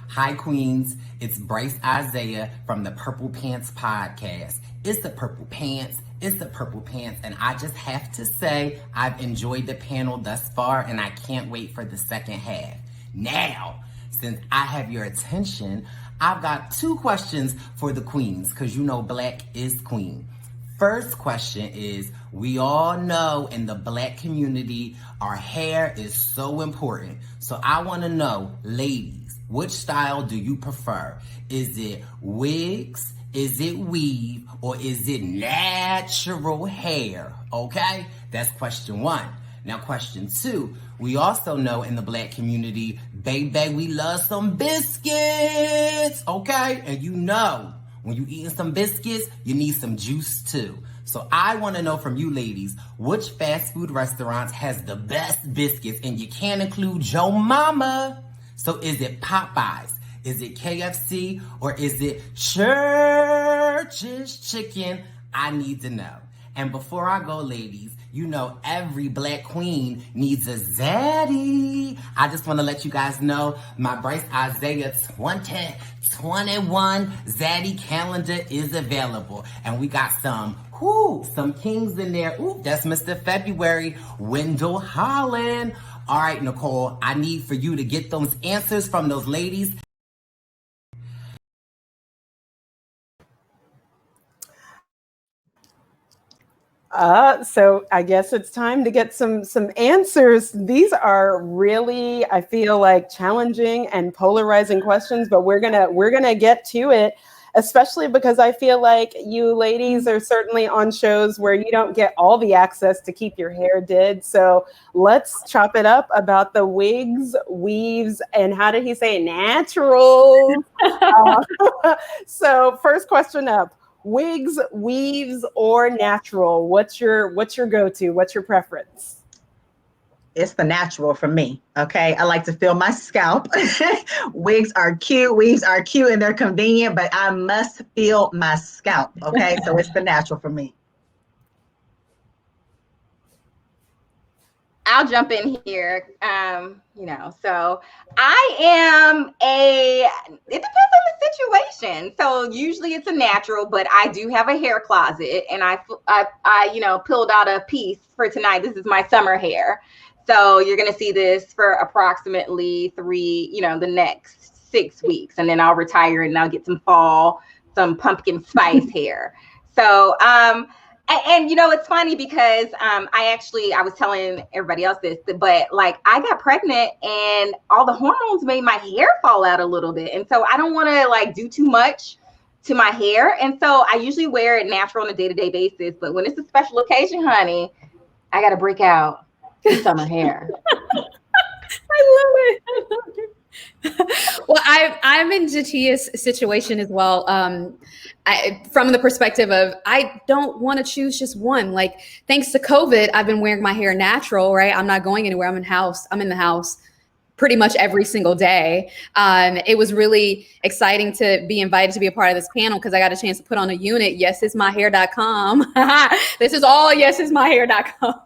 Hi, Queens. It's Bryce Isaiah from the Purple Pants Podcast. It's the Purple Pants. It's the Purple Pants. And I just have to say, I've enjoyed the panel thus far, and I can't wait for the second half. Now, since I have your attention, I've got 2 questions for the queens, because you know Black is queen. First question is, we all know in the Black community, our hair is so important. So I want to know, ladies, which style do you prefer? Is it wigs? Is it weave? Or is it natural hair? Okay, that's question 1. Now, question 2, we also know in the Black community, baby, we love some biscuits, okay? And you know, when you eating some biscuits, you need some juice too. So I want to know from you ladies, which fast food restaurants has the best biscuits? And you can't include your mama. So is it Popeyes? Is it KFC? Or is it Church's Chicken? I need to know. And before I go, ladies, you know every Black queen needs a zaddy. I just want to let you guys know my Bryce Isaiah 2021 zaddy calendar is available. And we got some kings in there. Ooh, that's Mr. February, Wendell Holland. All right, Nicole, I need for you to get those answers from those ladies. So I guess it's time to get some answers. These are really, I feel like, challenging and polarizing questions, but we're gonna get to it, especially because I feel like you ladies are certainly on shows where you don't get all the access to keep your hair did. So let's chop it up about the wigs, weaves, and how did he say it? Natural. So first question up. Wigs, weaves, or natural? What's your go-to? What's your preference? It's the natural for me. Okay. I like to feel my scalp. Wigs are cute. Weaves are cute and they're convenient, but I must feel my scalp. Okay. So it's the natural for me. I'll jump in here. So it depends on the situation. So usually it's a natural, but I do have a hair closet, and I pulled out a piece for tonight. This is my summer hair. So you're going to see this for approximately the next 6 weeks, and then I'll retire and I'll get some pumpkin spice hair. So, and it's funny because I was telling everybody else this, but like I got pregnant and all the hormones made my hair fall out a little bit. And so I don't want to like do too much to my hair. And so I usually wear it natural on a day-to-day basis. But when it's a special occasion, honey, I got to break out the summer hair. I love it. Well, I'm in Jatia's situation as well. From the perspective of, I don't want to choose just one. Like, thanks to COVID, I've been wearing my hair natural, right? I'm not going anywhere. I'm in the house pretty much every single day. It was really exciting to be invited to be a part of this panel because I got a chance to put on a unit. Yesismyhair.com. This is all yesismyhair.com.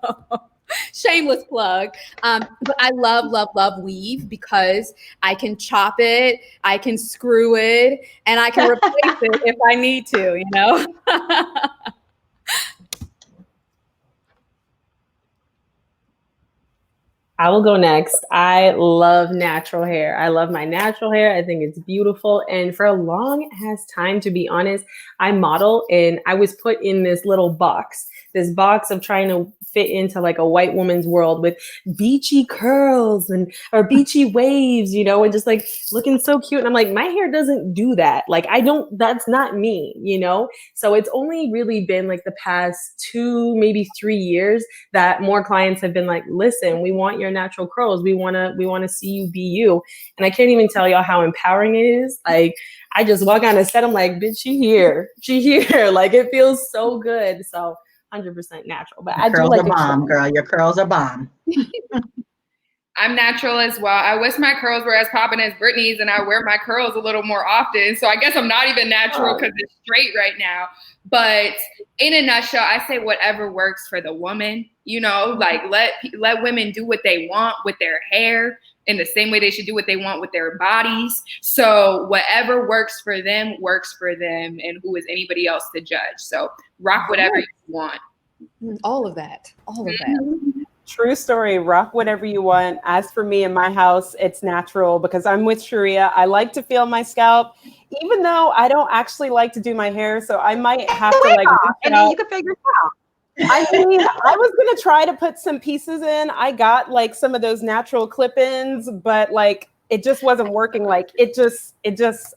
Shameless plug. But I love weave because I can chop it, I can screw it, and I can replace it if I need to, I will go next. I love natural hair. I love my natural hair. I think it's beautiful. And for a long ass time, to be honest, I model and I was put in this little box of trying to fit into like a white woman's world with beachy curls or beachy waves, and just like looking so cute. And I'm like, my hair doesn't do that. Like, that's not me, So it's only really been like the past 2, maybe 3 years that more clients have been like, listen, we want your natural curls. We want to see you be you. And I can't even tell y'all how empowering it is. Like, I just walk on a set. I'm like, bitch, she here. Like, it feels so good. So 100% natural, but I do like a bomb, girl. Your curls are bomb. I'm natural as well. I wish my curls were as popping as Brittnee's, and I wear my curls a little more often. So I guess I'm not even natural because it's straight right now. But in a nutshell, I say whatever works for the woman. Like let women do what they want with their hair in the same way they should do what they want with their bodies. So whatever works for them, and who is anybody else to judge? So rock whatever you want. All of that. True story. Rock whatever you want. As for me in my house, it's natural because I'm with Sherea. I like to feel my scalp, even though I don't actually like to do my hair. So I might have to like, and then you can figure it out. I mean, I was going to try to put some pieces in. I got like some of those natural clip-ins, but like it just wasn't working. Like it just,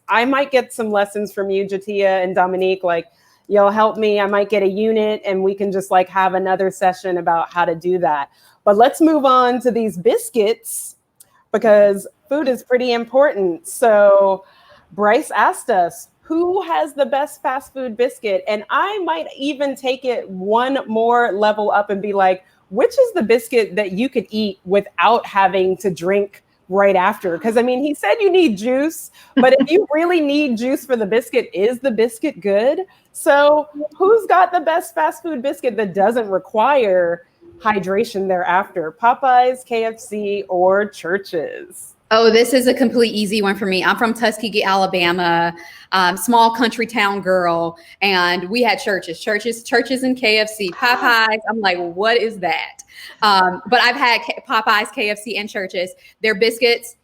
I might get some lessons from you, Jatia and Dominique. Like you'll help me. I might get a unit and we can just like have another session about how to do that. But let's move on to these biscuits because food is pretty important. So Bryce asked us, who has the best fast food biscuit? And I might even take it one more level up and be like, which is the biscuit that you could eat without having to drink right after? Because I mean, he said you need juice, but if you really need juice for the biscuit, is the biscuit good? So who's got the best fast food biscuit that doesn't require hydration thereafter? Popeyes, KFC, or Church's? Oh, this is a complete easy one for me. I'm from Tuskegee, Alabama, small country town girl, and we had Church's and KFC. Popeyes, I'm like, what is that? But I've had Popeyes, KFC, and Church's. Their biscuits,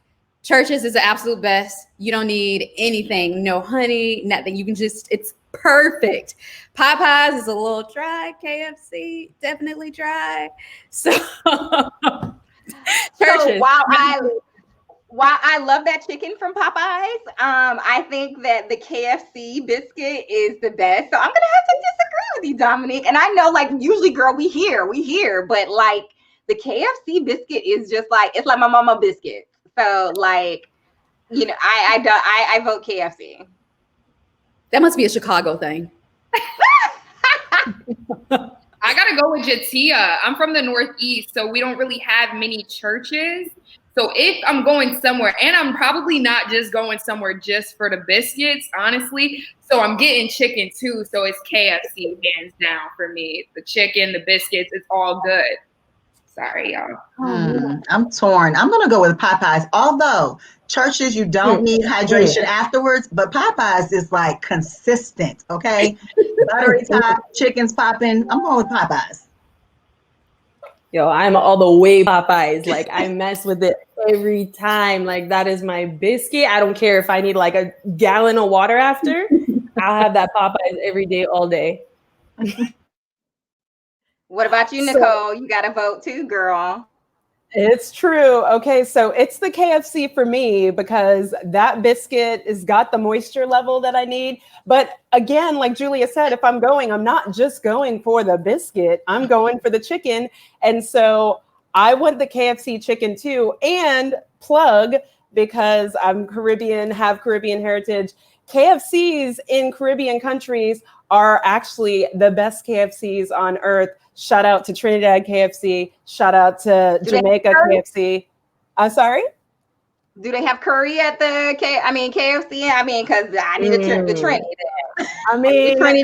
Church's is the absolute best. You don't need anything, no honey, nothing. You can just, it's perfect. Popeyes is a little dry. KFC, definitely dry. So, Church's. So while I love that chicken from Popeyes, I think that the KFC biscuit is the best. So I'm gonna have to disagree with you, Dominique. And I know, like, usually, girl, we hear, but like the KFC biscuit is just like, it's like my mama biscuit. So like, you know, I vote KFC. That must be a Chicago thing. I gotta go with Jatia. I'm from the Northeast, so we don't really have many Churches. So if I'm going somewhere, and I'm probably not just going somewhere just for the biscuits, honestly. So I'm getting chicken too. So it's KFC hands down for me. The chicken, the biscuits, it's all good. Sorry, y'all. I'm torn. I'm gonna go with Popeyes. Although Church's, you don't need hydration afterwards, but Popeyes is like consistent. Okay, buttery top, chicken's popping. I'm going with Popeyes. Yo, I'm all the way Popeyes. Like I mess with it every time. Like that is my biscuit. I don't care if I need like a gallon of water after. I'll have that Popeyes every day, all day. What about you, Nicole? You got to vote too, girl. It's true. Okay, so it's the KFC for me because that biscuit has got the moisture level that I need. But again, like Julia said, if I'm going, I'm not just going for the biscuit. I'm going for the chicken. And so I want the KFC chicken too. And plug, because I'm Caribbean, have Caribbean heritage, KFCs in Caribbean countries are actually the best KFCs on earth. Shout out to Trinidad KFC. Shout out to Jamaica KFC. Sorry? Do they have curry at the KFC? I mean, because I need the Trinity. I mean, they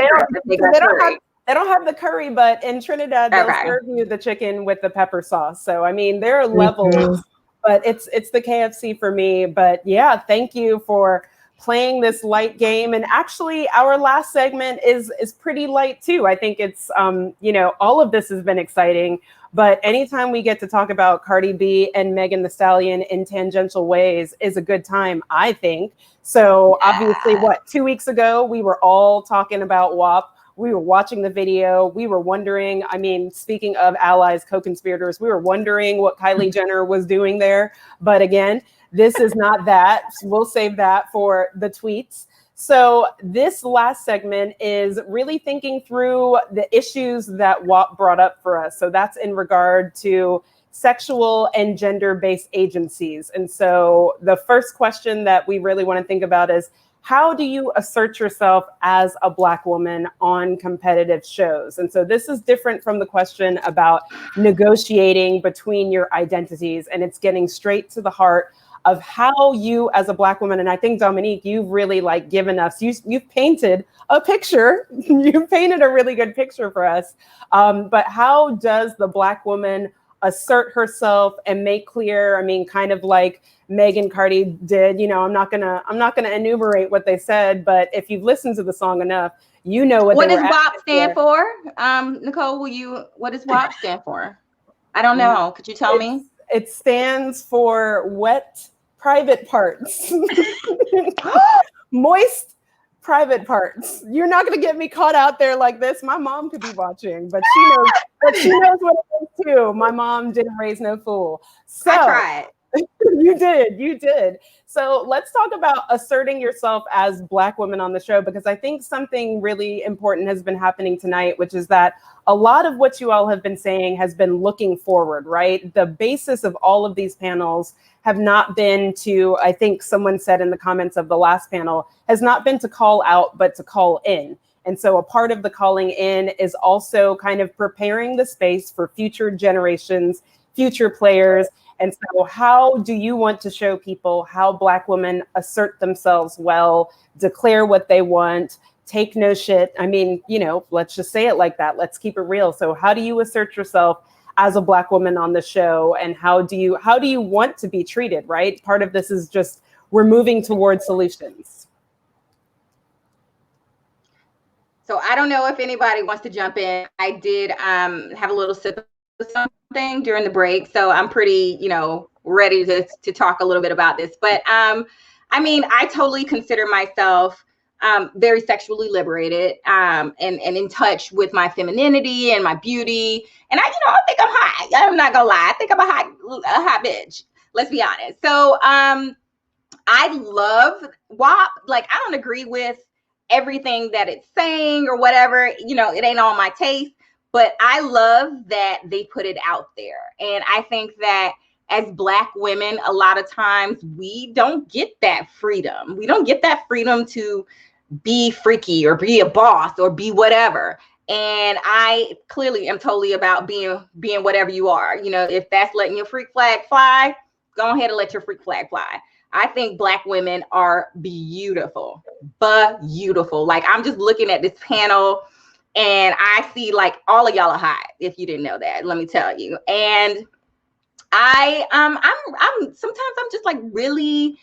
don't have the curry, but in Trinidad, they'll serve you the chicken with the pepper sauce. So, I mean, there are levels, but it's the KFC for me. But yeah, thank you for playing this light game. And actually our last segment is pretty light too. I think it's, all of this has been exciting, but anytime we get to talk about Cardi B and Megan Thee Stallion in tangential ways is a good time, I think. So obviously 2 weeks ago, we were all talking about WAP. We were watching the video. We were wondering, I mean, speaking of allies, co-conspirators, we were wondering what Kylie Jenner was doing there. But again, this is not that. We'll save that for the tweets. So this last segment is really thinking through the issues that WAP brought up for us. So that's in regard to sexual and gender-based agencies. And so the first question that we really want to think about is, how do you assert yourself as a Black woman on competitive shows? And so this is different from the question about negotiating between your identities, and it's getting straight to the heart of how you as a Black woman, and I think Dominique, you've really like given us, you've painted a picture, you've painted a really good picture for us. But how does the Black woman assert herself and make clear, I mean, kind of like Megan Cardi did, I'm not gonna enumerate what they said, but if you've listened to the song enough, what does WAP stand for? Nicole, what does WAP stand for? I don't know. Could you tell me? It stands for wet private parts. Moist private parts. You're not going to get me caught out there like this. My mom could be watching, but she knows what it is too. My mom didn't raise no fool. So I tried. You did. So let's talk about asserting yourself as Black women on the show, because I think something really important has been happening tonight, which is that a lot of what you all have been saying has been looking forward, right? The basis of all of these panels have not been to, I think someone said in the comments of the last panel, has not been to call out, but to call in. And so a part of the calling in is also kind of preparing the space for future generations, future players. And so how do you want to show people how Black women assert themselves well, declare what they want, take no shit? I mean, let's just say it like that. Let's keep it real. So how do you assert yourself as a Black woman on the show? And how do you want to be treated, right? Part of this is just, we're moving towards solutions. So I don't know if anybody wants to jump in. I did have a little sip of something during the break, so I'm pretty, ready to talk a little bit about this. But I mean, I totally consider myself very sexually liberated and in touch with my femininity and my beauty. And I think I'm hot. I'm not gonna lie. I think I'm a hot bitch. Let's be honest. So I love WAP. Like, I don't agree with everything that it's saying or whatever, it ain't on my taste, but I love that they put it out there. And I think that as Black women, a lot of times we don't get that freedom. We don't get that freedom to be freaky or be a boss or be whatever. And I clearly am totally about being whatever you are. If that's letting your freak flag fly, go ahead and let your freak flag fly. I think Black women are beautiful. Like, I'm just looking at this panel and I see like all of y'all are hot, if you didn't know that, let me tell you. And I'm sometimes I'm just like really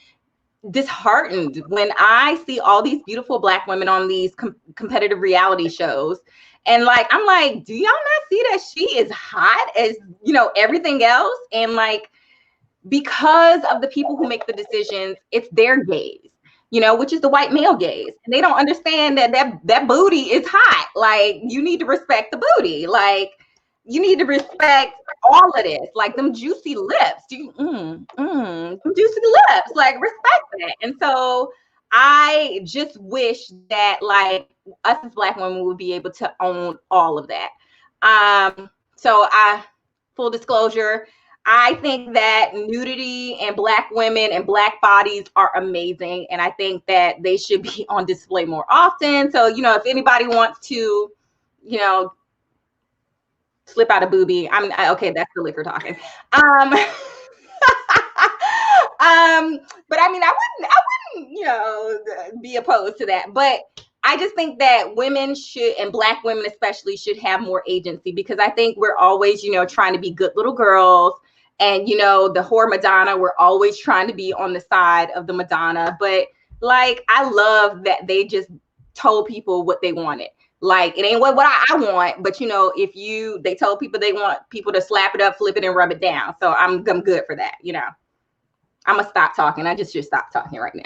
disheartened when I see all these beautiful Black women on these competitive reality shows. And like, I'm like, do y'all not see that she is hot as, everything else? And like, because of the people who make the decisions, it's their gaze, which is the white male gaze. And they don't understand that booty is hot. Like, you need to respect the booty. Like, you need to respect all of this. Like, them juicy lips. Them juicy lips. Like, respect that. And so I just wish that like us as Black women would be able to own all of that. So full disclosure, I think that nudity and Black women and Black bodies are amazing. And I think that they should be on display more often. So, if anybody wants to, slip out a boobie, okay, that's the liquor talking. But I mean, I wouldn't, be opposed to that. But I just think that women should, and Black women especially, should have more agency, because I think we're always, trying to be good little girls. And, the whore Madonna, we're always trying to be on the side of the Madonna. But like, I love that they just told people what they wanted. Like, it ain't what I want, but if they told people they want people to slap it up, flip it, and rub it down. So I'm good for that. I'm gonna stop talking. I just should stop talking right now.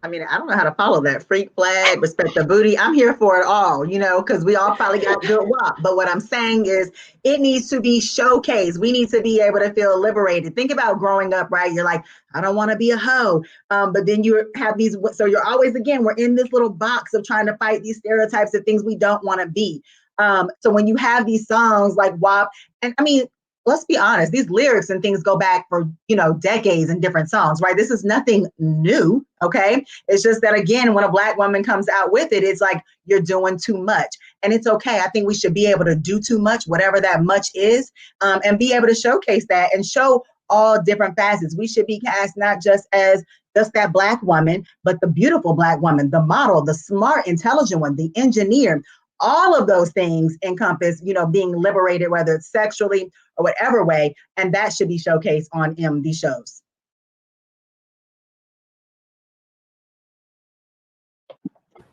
I mean, I don't know how to follow that. Freak flag, respect the booty. I'm here for it all, because we all probably got good WAP. But what I'm saying is it needs to be showcased. We need to be able to feel liberated. Think about growing up, right? You're like, I don't want to be a hoe. But then you have these, so you're always, again, we're in this little box of trying to fight these stereotypes of things we don't want to be. So when you have these songs like WAP, and I mean, let's be honest, these lyrics and things go back for, decades in different songs, right? This is nothing new, okay? It's just that, again, when a Black woman comes out with it, it's like, you're doing too much. And it's okay. I think we should be able to do too much, whatever that much is, and be able to showcase that and show all different facets. We should be cast not just as just that Black woman, but the beautiful Black woman, the model, the smart, intelligent one, the engineer. All of those things encompass, being liberated, whether it's sexually or whatever way, and that should be showcased on these shows.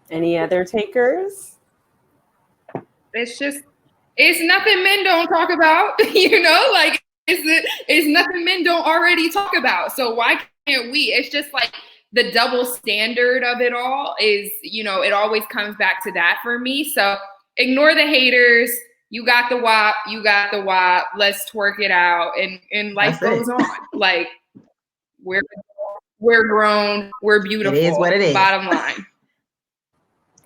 Any other takers? It's just It's nothing men don't talk about, you know, like it's nothing men don't already talk about. So why can't we? It's just like the double standard of it all is, you know, it always comes back to that for me. So ignore the haters. You got the WAP, you got the WAP. Let's twerk it out, and life goes on. Like we're grown, we're beautiful. It is what it is. Bottom line.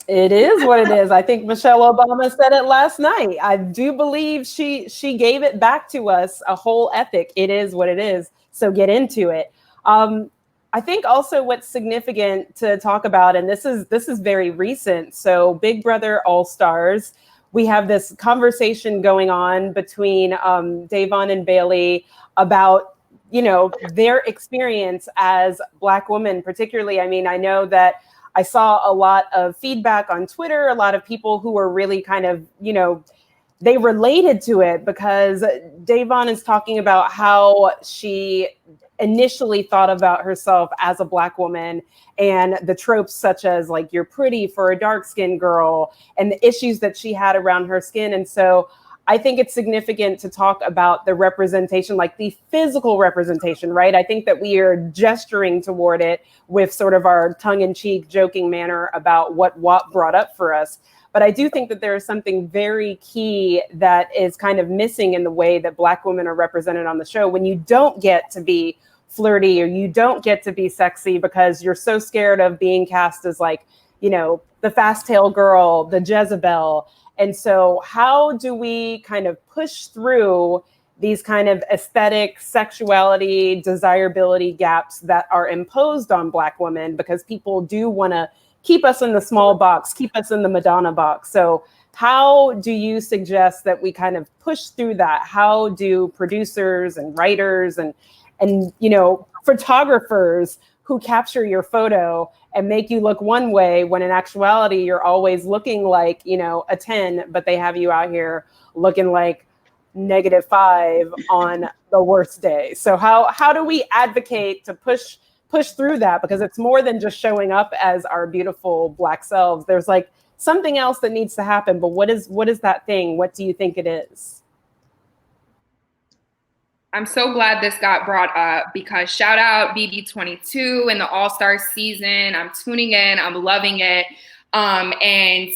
It is what it is. I think Michelle Obama said it last night. I do believe she gave it back to us, a whole ethic. It is what it is. So get into it. I think also what's significant to talk about, and this is very recent. So Big Brother All Stars, we have this conversation going on between Davon and Bailey about, you know, their experience as Black women, particularly. I mean, I know that I saw a lot of feedback on Twitter, a lot of people who were really kind of, you know, they related to it because Davon is talking about how she initially thought about herself as a Black woman and the tropes such as like, you're pretty for a dark-skinned girl and the issues that she had around her skin. And so I think it's significant to talk about the representation, like the physical representation, right? I think that we are gesturing toward it with sort of our tongue-in-cheek joking manner about what WAP brought up for us. But I do think that there is something very key that is kind of missing in the way that Black women are represented on the show. When you don't get to be flirty or you don't get to be sexy because you're so scared of being cast as like, you know, the fast tail girl, the Jezebel. And so how do we kind of push through these kind of aesthetic, sexuality, desirability gaps that are imposed on Black women because people do want to keep us in the small box, keep us in the Madonna box. So how do you suggest that we kind of push through that? How do producers and writers and you know, photographers who capture your photo and make you look one way when in actuality you're always looking like, you know, a 10, but they have you out here looking like -5 on the worst day? So how do we advocate to push through that? Because it's more than just showing up as our beautiful Black selves. There's like something else that needs to happen, but what is that thing? What do you think it is? I'm so glad this got brought up because shout out BB22 and the All-Star season. I'm tuning in. I'm loving it. And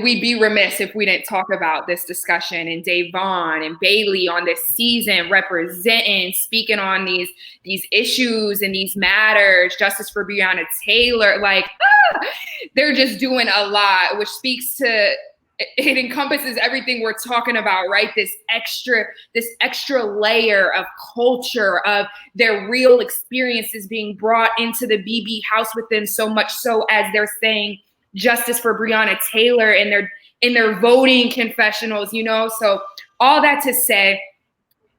we'd be remiss if we didn't talk about this discussion and Davon and Bailey on this season representing, speaking on these issues and these matters, justice for Breonna Taylor. Like, they're just doing a lot, which speaks to it encompasses everything we're talking about, right? This extra layer of culture, of their real experiences being brought into the BB house with them, so much so as they're saying justice for Breonna Taylor in their voting confessionals, you know? So all that to say,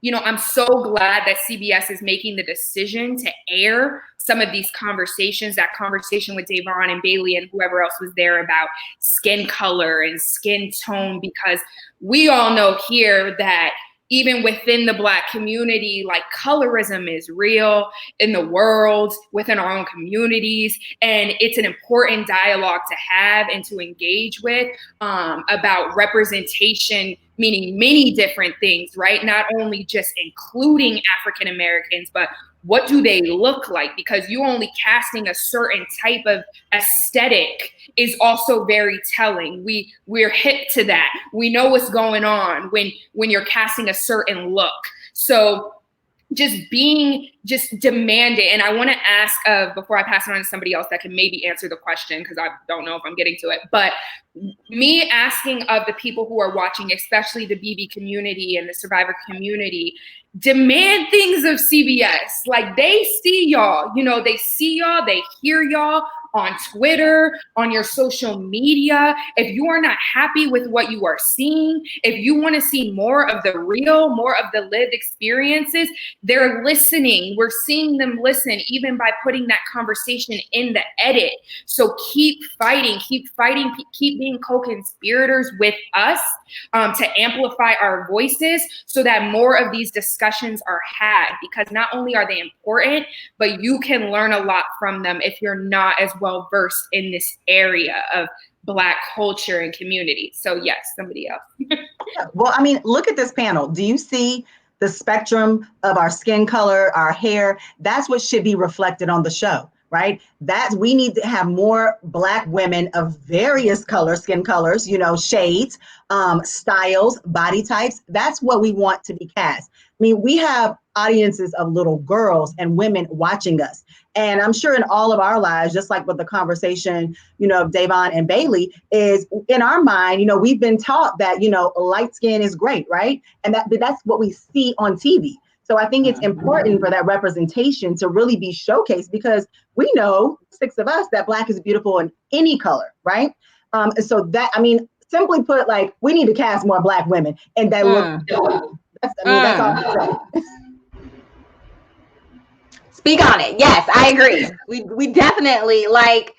you know, I'm so glad that CBS is making the decision to air some of these conversations, that conversation with Davon and Bailey and whoever else was there about skin color and skin tone, because we all know here that even within the Black community, like colorism is real in the world, within our own communities. And it's an important dialogue to have and to engage with about representation, meaning many different things, right? Not only just including African Americans, but what do they look like? Because you only casting a certain type of aesthetic is also very telling. We're hip to that. We know what's going on when you're casting a certain look. So just demand it. And I want to ask before I pass it on to somebody else that can maybe answer the question, because I don't know if I'm getting to it, but me asking of the people who are watching, especially the BB community and the survivor community, demand things of CBS. Like, they see y'all, you know, they see y'all, they hear y'all on Twitter, on your social media. If you are not happy with what you are seeing, if you want to see more of the real, more of the lived experiences, they're listening. We're seeing them listen, even by putting that conversation in the edit. So keep fighting, keep being co-conspirators with us to amplify our voices so that more of these discussions are had, because not only are they important, but you can learn a lot from them if you're not as well versed in this area of Black culture and community. So yes, somebody else. Well, I mean, look at this panel. Do you see the spectrum of our skin color, our hair? That's what should be reflected on the show, right? We need to have more Black women of various colors, skin colors, shades, styles, body types. That's what we want to be cast. I mean, we have audiences of little girls and women watching us. And I'm sure in all of our lives, just like with the conversation, of Davon and Bailey, is in our mind, we've been taught that, light skin is great, right? And that's what we see on TV. So I think it's important for that representation to really be showcased, because we know, 6 of us, that Black is beautiful in any color, right? So that, simply put, like, we need to cast more Black women and that look. That's all I'm saying. Speak on it. Yes, I agree. We definitely, like,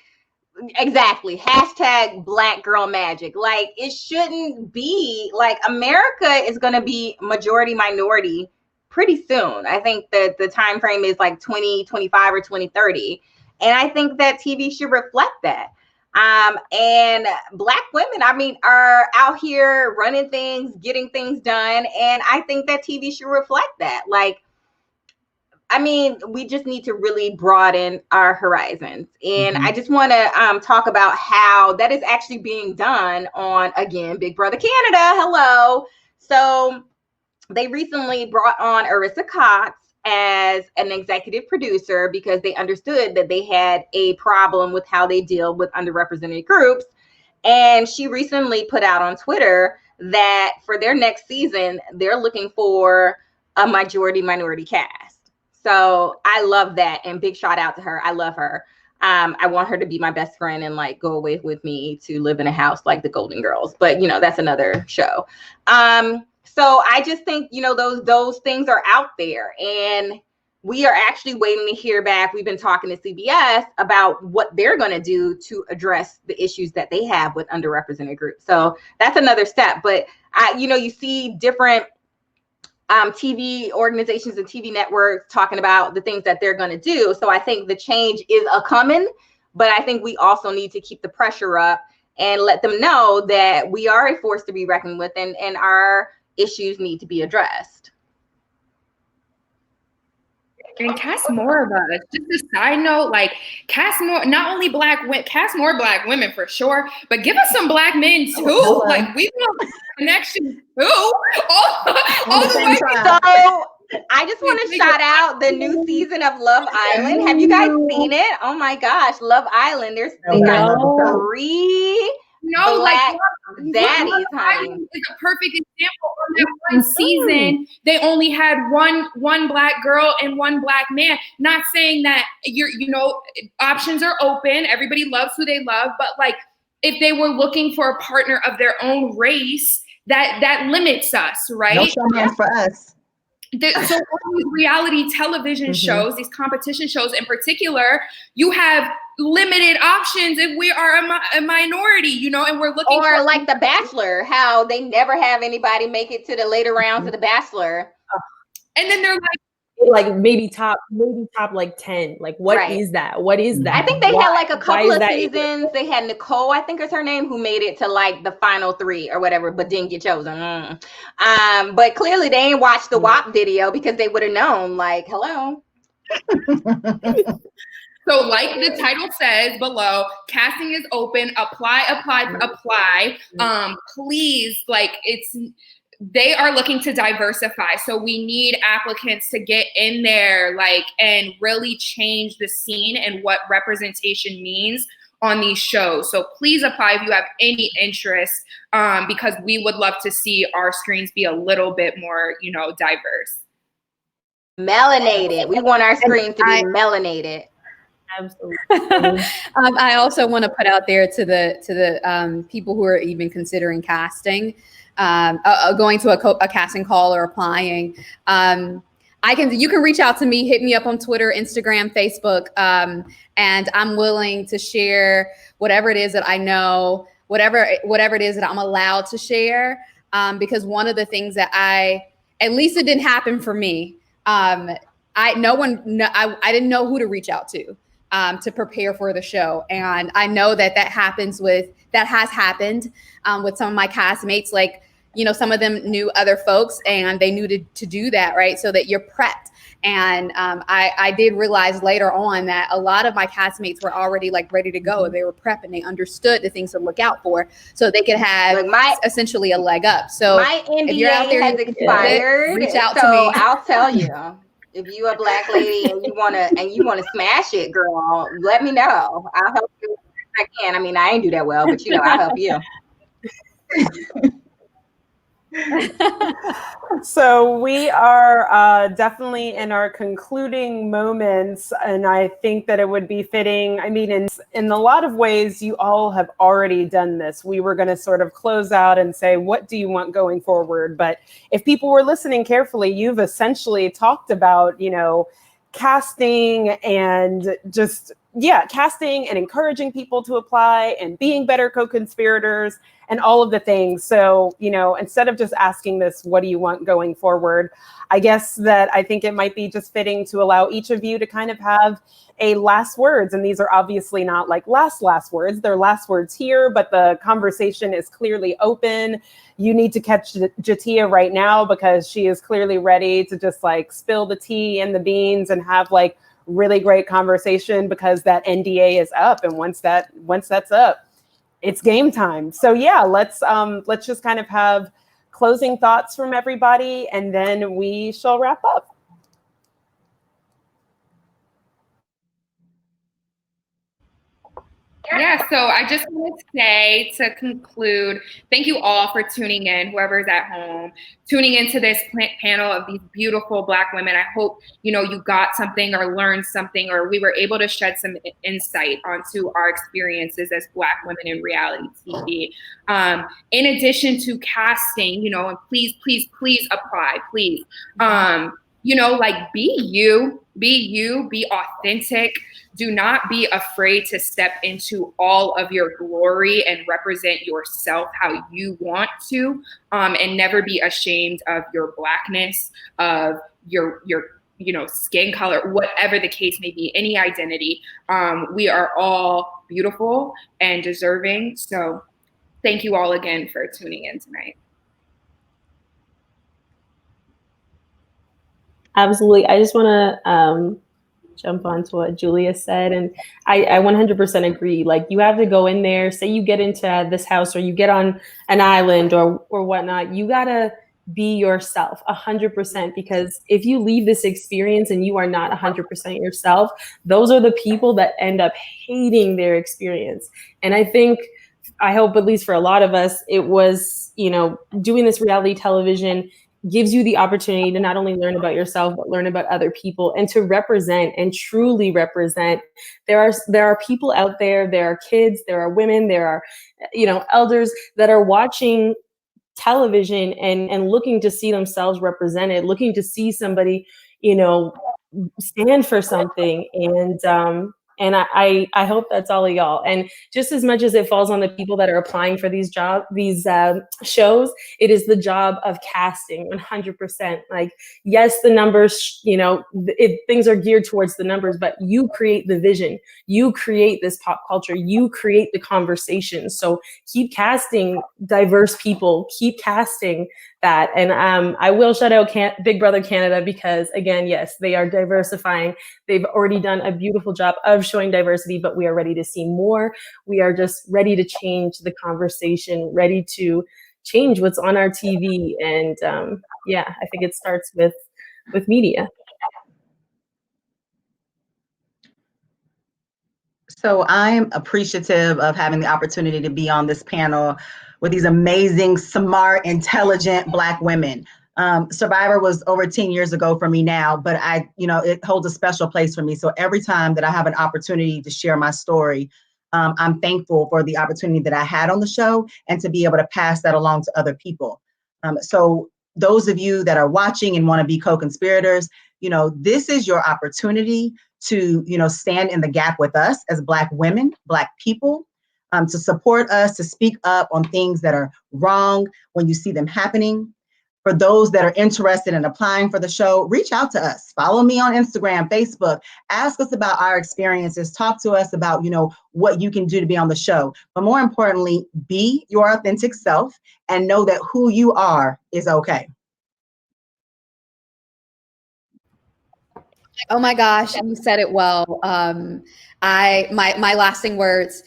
exactly. # Black girl magic. Like, it shouldn't be like America is going to be majority minority pretty soon. I think that the time frame is like 2025 or 2030. And I think that TV should reflect that. And Black women, are out here running things, getting things done. And I think that TV should reflect that. Like, we just need to really broaden our horizons. And I just want to talk about how that is actually being done on, again, Big Brother Canada. Hello. So they recently brought on Arissa Cox as an executive producer because they understood that they had a problem with how they deal with underrepresented groups. And she recently put out on Twitter that for their next season, they're looking for a majority minority cast. So I love that. And big shout out to her. I love her. I want her to be my best friend and like go away with me to live in a house like the Golden Girls. But, that's another show. So I just think, those things are out there, and we are actually waiting to hear back. We've been talking to CBS about what they're going to do to address the issues that they have with underrepresented groups. So that's another step. But you see different TV organizations and TV networks talking about the things that they're going to do. So I think the change is a coming, but I think we also need to keep the pressure up and let them know that we are a force to be reckoned with, and our issues need to be addressed. And cast more of us. Just a side note, like, cast more, not only Black women, cast more Black women for sure, but give us some Black men too. Like, we want connection too. All the way. So I just want to shout out the new season of Love Island. Have you guys seen it? Oh my gosh, Love Island. They got 3 Black daddies, honey. It's a perfect example. On that one season, they only had one Black girl and 1 Black man. Not saying that options are open. Everybody loves who they love, but like, if they were looking for a partner of their own race, that limits us, right? No showman for us. So all these reality television shows, these competition shows in particular, you have limited options if we are a minority, and we're looking for like The Bachelor, how they never have anybody make it to the later rounds of The Bachelor. And then they're like maybe top like 10. Like, what is that? What is that? I think they had like a couple of seasons. They had Nicole, I think is her name, who made it to like the final 3 or whatever, but didn't get chosen. But clearly they ain't watched the WAP video because they would have known, like, hello. So like the title says below, casting is open, apply. Please, like, they are looking to diversify. So we need applicants to get in there, like, and really change the scene and what representation means on these shows. So please apply if you have any interest, because we would love to see our screens be a little bit more, diverse. Melanated. We want our screens to be melanated. Absolutely. I also want to put out there to the people who are even considering casting, going to a casting call or applying. You can reach out to me, hit me up on Twitter, Instagram, Facebook, and I'm willing to share whatever it is that I know, whatever it is that I'm allowed to share. Because one of the things that at least it didn't happen for me. I didn't know who to reach out to. to prepare for the show. And I know that has happened with some of my castmates. Like, you know, some of them knew other folks and they knew to do that, right? So that you're prepped. And I did realize later on that a lot of my castmates were already like ready to go. They were prepped and they understood the things to look out for so they could have essentially a leg up. So my NDA if you're out there, has expired. Reach out so to me. I'll tell you. If you a Black lady and you wanna smash it, girl, let me know. I'll help you if I can. I mean, I ain't do that well, but you know, I'll help you. So we are definitely in our concluding moments, and I think that it would be fitting. I mean, in a lot of ways, you all have already done this. We were going to sort of close out and say, what do you want going forward? But if people were listening carefully, you've essentially talked about, you know, casting and just, casting and encouraging people to apply and being better co-conspirators and all of the things. So, you know, instead of just asking this, what do you want going forward? I guess that I think it might be just fitting to allow each of you to kind of have a last words. And these are obviously not like last words. They're last words here, but the conversation is clearly open. You need to catch Jatia right now because she is clearly ready to just like spill the tea and the beans and have like really great conversation because that NDA is up. And once that's up, it's game time. So yeah, let's just kind of have closing thoughts from everybody and then we shall wrap up. Yeah, so I just want to say to conclude, thank you all for tuning in, whoever's at home, tuning into this panel of these beautiful Black women. I hope, you know, you got something or learned something, or we were able to shed some insight onto our experiences as Black women in reality TV. In addition to casting, you know, and please apply, please. You know, like be you, be authentic. Do not be afraid to step into all of your glory and represent yourself how you want to, and never be ashamed of your Blackness, of your you know, skin color, whatever the case may be, any identity. We are all beautiful and deserving. So thank you all again for tuning in tonight. Absolutely. I just want to jump onto what Julia said. And I 100% agree. Like, you have to go in there, say you get into this house or you get on an island or whatnot, you got to be yourself 100%, because if you leave this experience and you are not 100% yourself, those are the people that end up hating their experience. And I hope, at least for a lot of us, it was, you know, doing this reality television gives you the opportunity to not only learn about yourself, but learn about other people and to represent and truly represent. There are people out there, there are kids, there are women, there are, you know, elders that are watching television and looking to see themselves represented, looking to see somebody, you know, stand for something. And I hope that's all of y'all. And just as much as it falls on the people that are applying for these shows, it is the job of casting 100%. Like, yes, the numbers, you know, things are geared towards the numbers, but you create the vision, you create this pop culture, you create the conversation. So keep casting diverse people, keep casting that. And I will shout out Big Brother Canada, because again, yes, they are diversifying. They've already done a beautiful job of showing diversity, but we are ready to see more. We are just ready to change the conversation, ready to change what's on our TV. And yeah, I think it starts with media. So I'm appreciative of having the opportunity to be on this panel with these amazing, smart, intelligent Black women. Survivor was over 10 years ago for me now, but it holds a special place for me. So every time that I have an opportunity to share my story, I'm thankful for the opportunity that I had on the show and to be able to pass that along to other people. So those of you that are watching and want to be co-conspirators, you know, this is your opportunity to, you know, stand in the gap with us as Black women, Black people, to support us, to speak up on things that are wrong when you see them happening. For those that are interested in applying for the show, reach out to us. Follow me on Instagram, Facebook. Ask us about our experiences. Talk to us about, what you can do to be on the show. But more importantly, be your authentic self and know that who you are is okay. Oh my gosh, you said it well. My lasting words.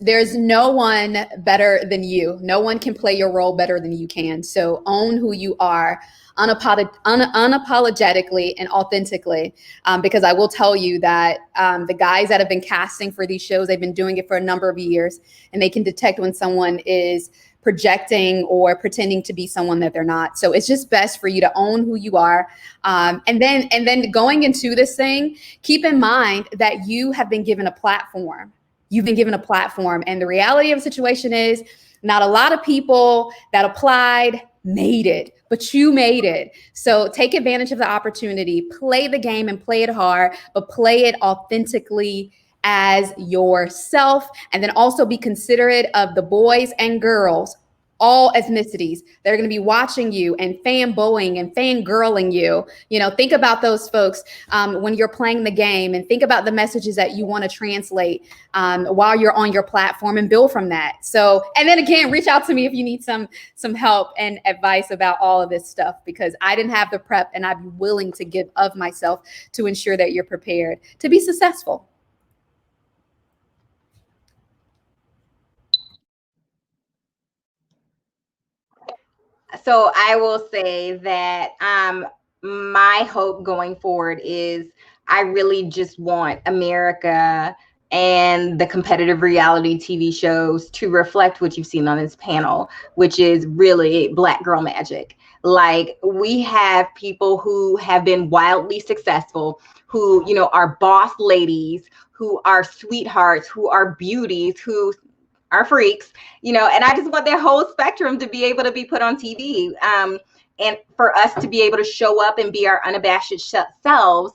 There's no one better than you. No one can play your role better than you can. So own who you are unapologetically and authentically. Because I will tell you that the guys that have been casting for these shows, they've been doing it for a number of years, and they can detect when someone is projecting or pretending to be someone that they're not. So it's just best for you to own who you are. And then going into this thing, keep in mind that you have been given a platform. You've been given a platform. And the reality of the situation is not a lot of people that applied made it, but you made it. So take advantage of the opportunity, play the game and play it hard, but play it authentically as yourself. And then also be considerate of the boys and girls, all ethnicities. They're going to be watching you and fanboying and fangirling you. Think about those folks when you're playing the game, and think about the messages that you want to translate while you're on your platform, and build from that. So, and then again, reach out to me if you need some help and advice about all of this stuff, because I didn't have the prep, and I'd be willing to give of myself to ensure that you're prepared to be successful. So I will say that my hope going forward is I really just want America and the competitive reality TV shows to reflect what you've seen on this panel, which is really Black girl magic. Like, we have people who have been wildly successful, who, are boss ladies, who are sweethearts, who are beauties, who are freaks, and I just want their whole spectrum to be able to be put on TV, and for us to be able to show up and be our unabashed selves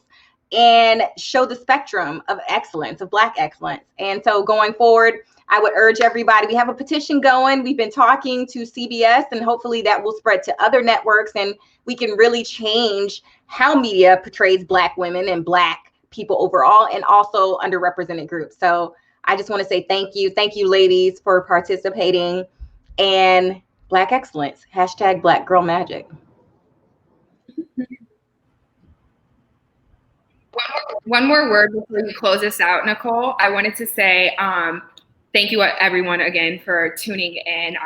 and show the spectrum of excellence, of Black excellence. And so going forward, I would urge everybody, we have a petition going. We've been talking to CBS, and hopefully that will spread to other networks, and we can really change how media portrays Black women and Black people overall, and also underrepresented groups. So I just want to say thank you. Thank you, ladies, for participating. And Black excellence, hashtag Black girl magic. One more word before you close this out, Nicole. I wanted to say thank you, everyone, again, for tuning in.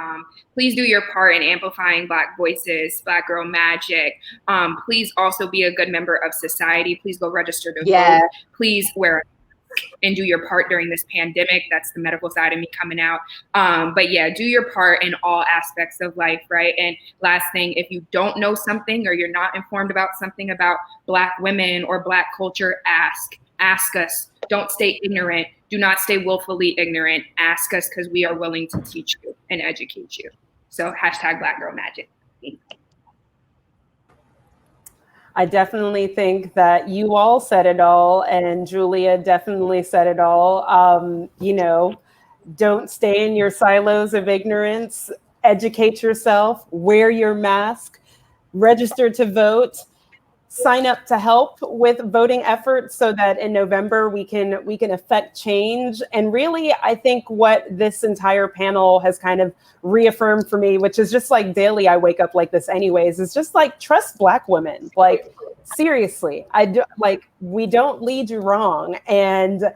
Please do your part in amplifying Black voices, Black girl magic. Please also be a good member of society. Please go register to vote. Please wear and do your part during this pandemic. That's the medical side of me coming out. But yeah, do your part in all aspects of life, right? And last thing, if you don't know something or you're not informed about something about Black women or Black culture, ask us. Don't stay ignorant. Do not stay willfully ignorant. Ask us, because we are willing to teach you and educate you. So hashtag Black girl magic. I definitely think that you all said it all, and Julia definitely said it all. Don't stay in your silos of ignorance. Educate yourself, wear your mask, register to vote, sign up to help with voting efforts so that in November we can affect change. And really, I think what this entire panel has kind of reaffirmed for me, which is just like daily, I wake up like this anyways, is just like, trust Black women. Like, seriously, we don't lead you wrong. And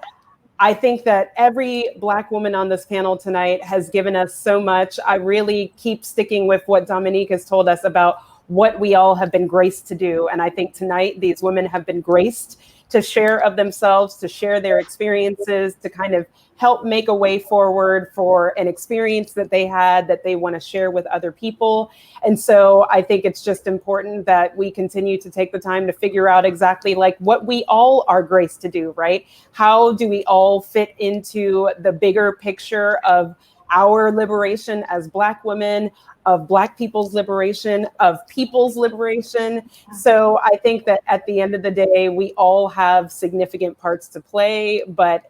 I think that every Black woman on this panel tonight has given us so much. I really keep sticking with what Dominique has told us about what we all have been graced to do. And I think tonight these women have been graced to share of themselves, to share their experiences, to kind of help make a way forward for an experience that they had that they want to share with other people. And so I think it's just important that we continue to take the time to figure out exactly like what we all are graced to do, right? How do we all fit into the bigger picture of our liberation as Black women, of Black people's liberation, of people's liberation. So I think that at the end of the day, we all have significant parts to play, but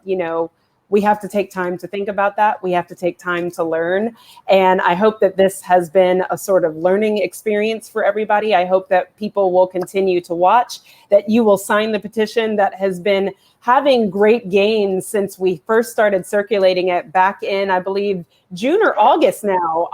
we have to take time to think about that. We have to take time to learn. And I hope that this has been a sort of learning experience for everybody. I hope that people will continue to watch, that you will sign the petition that has been having great gains since we first started circulating it back in, I believe, June or August now.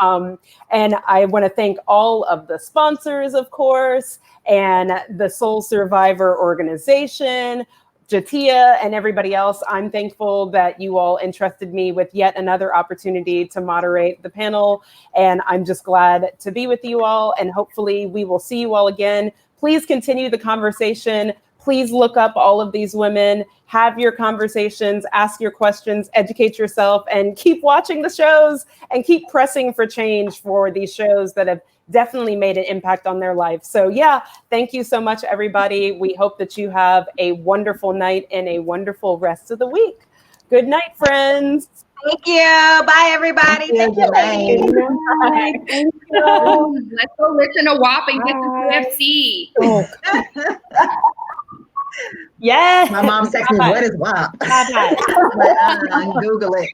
And I want to thank all of the sponsors, of course, and the Soul Survivor organization, Jatia, and everybody else. I'm thankful that you all entrusted me with yet another opportunity to moderate the panel. And I'm just glad to be with you all. And hopefully we will see you all again. Please continue the conversation. Please look up all of these women, have your conversations, ask your questions, educate yourself, and keep watching the shows and keep pressing for change for these shows that have definitely made an impact on their life. So yeah, thank you so much, everybody. We hope that you have a wonderful night and a wonderful rest of the week. Good night, friends. Thank you. Bye, everybody. Thank you, ladies. Thank you. Let's go listen to WAP and get the UFC. Yes. My mom texted me, what is WAP? Bye-bye. Google it.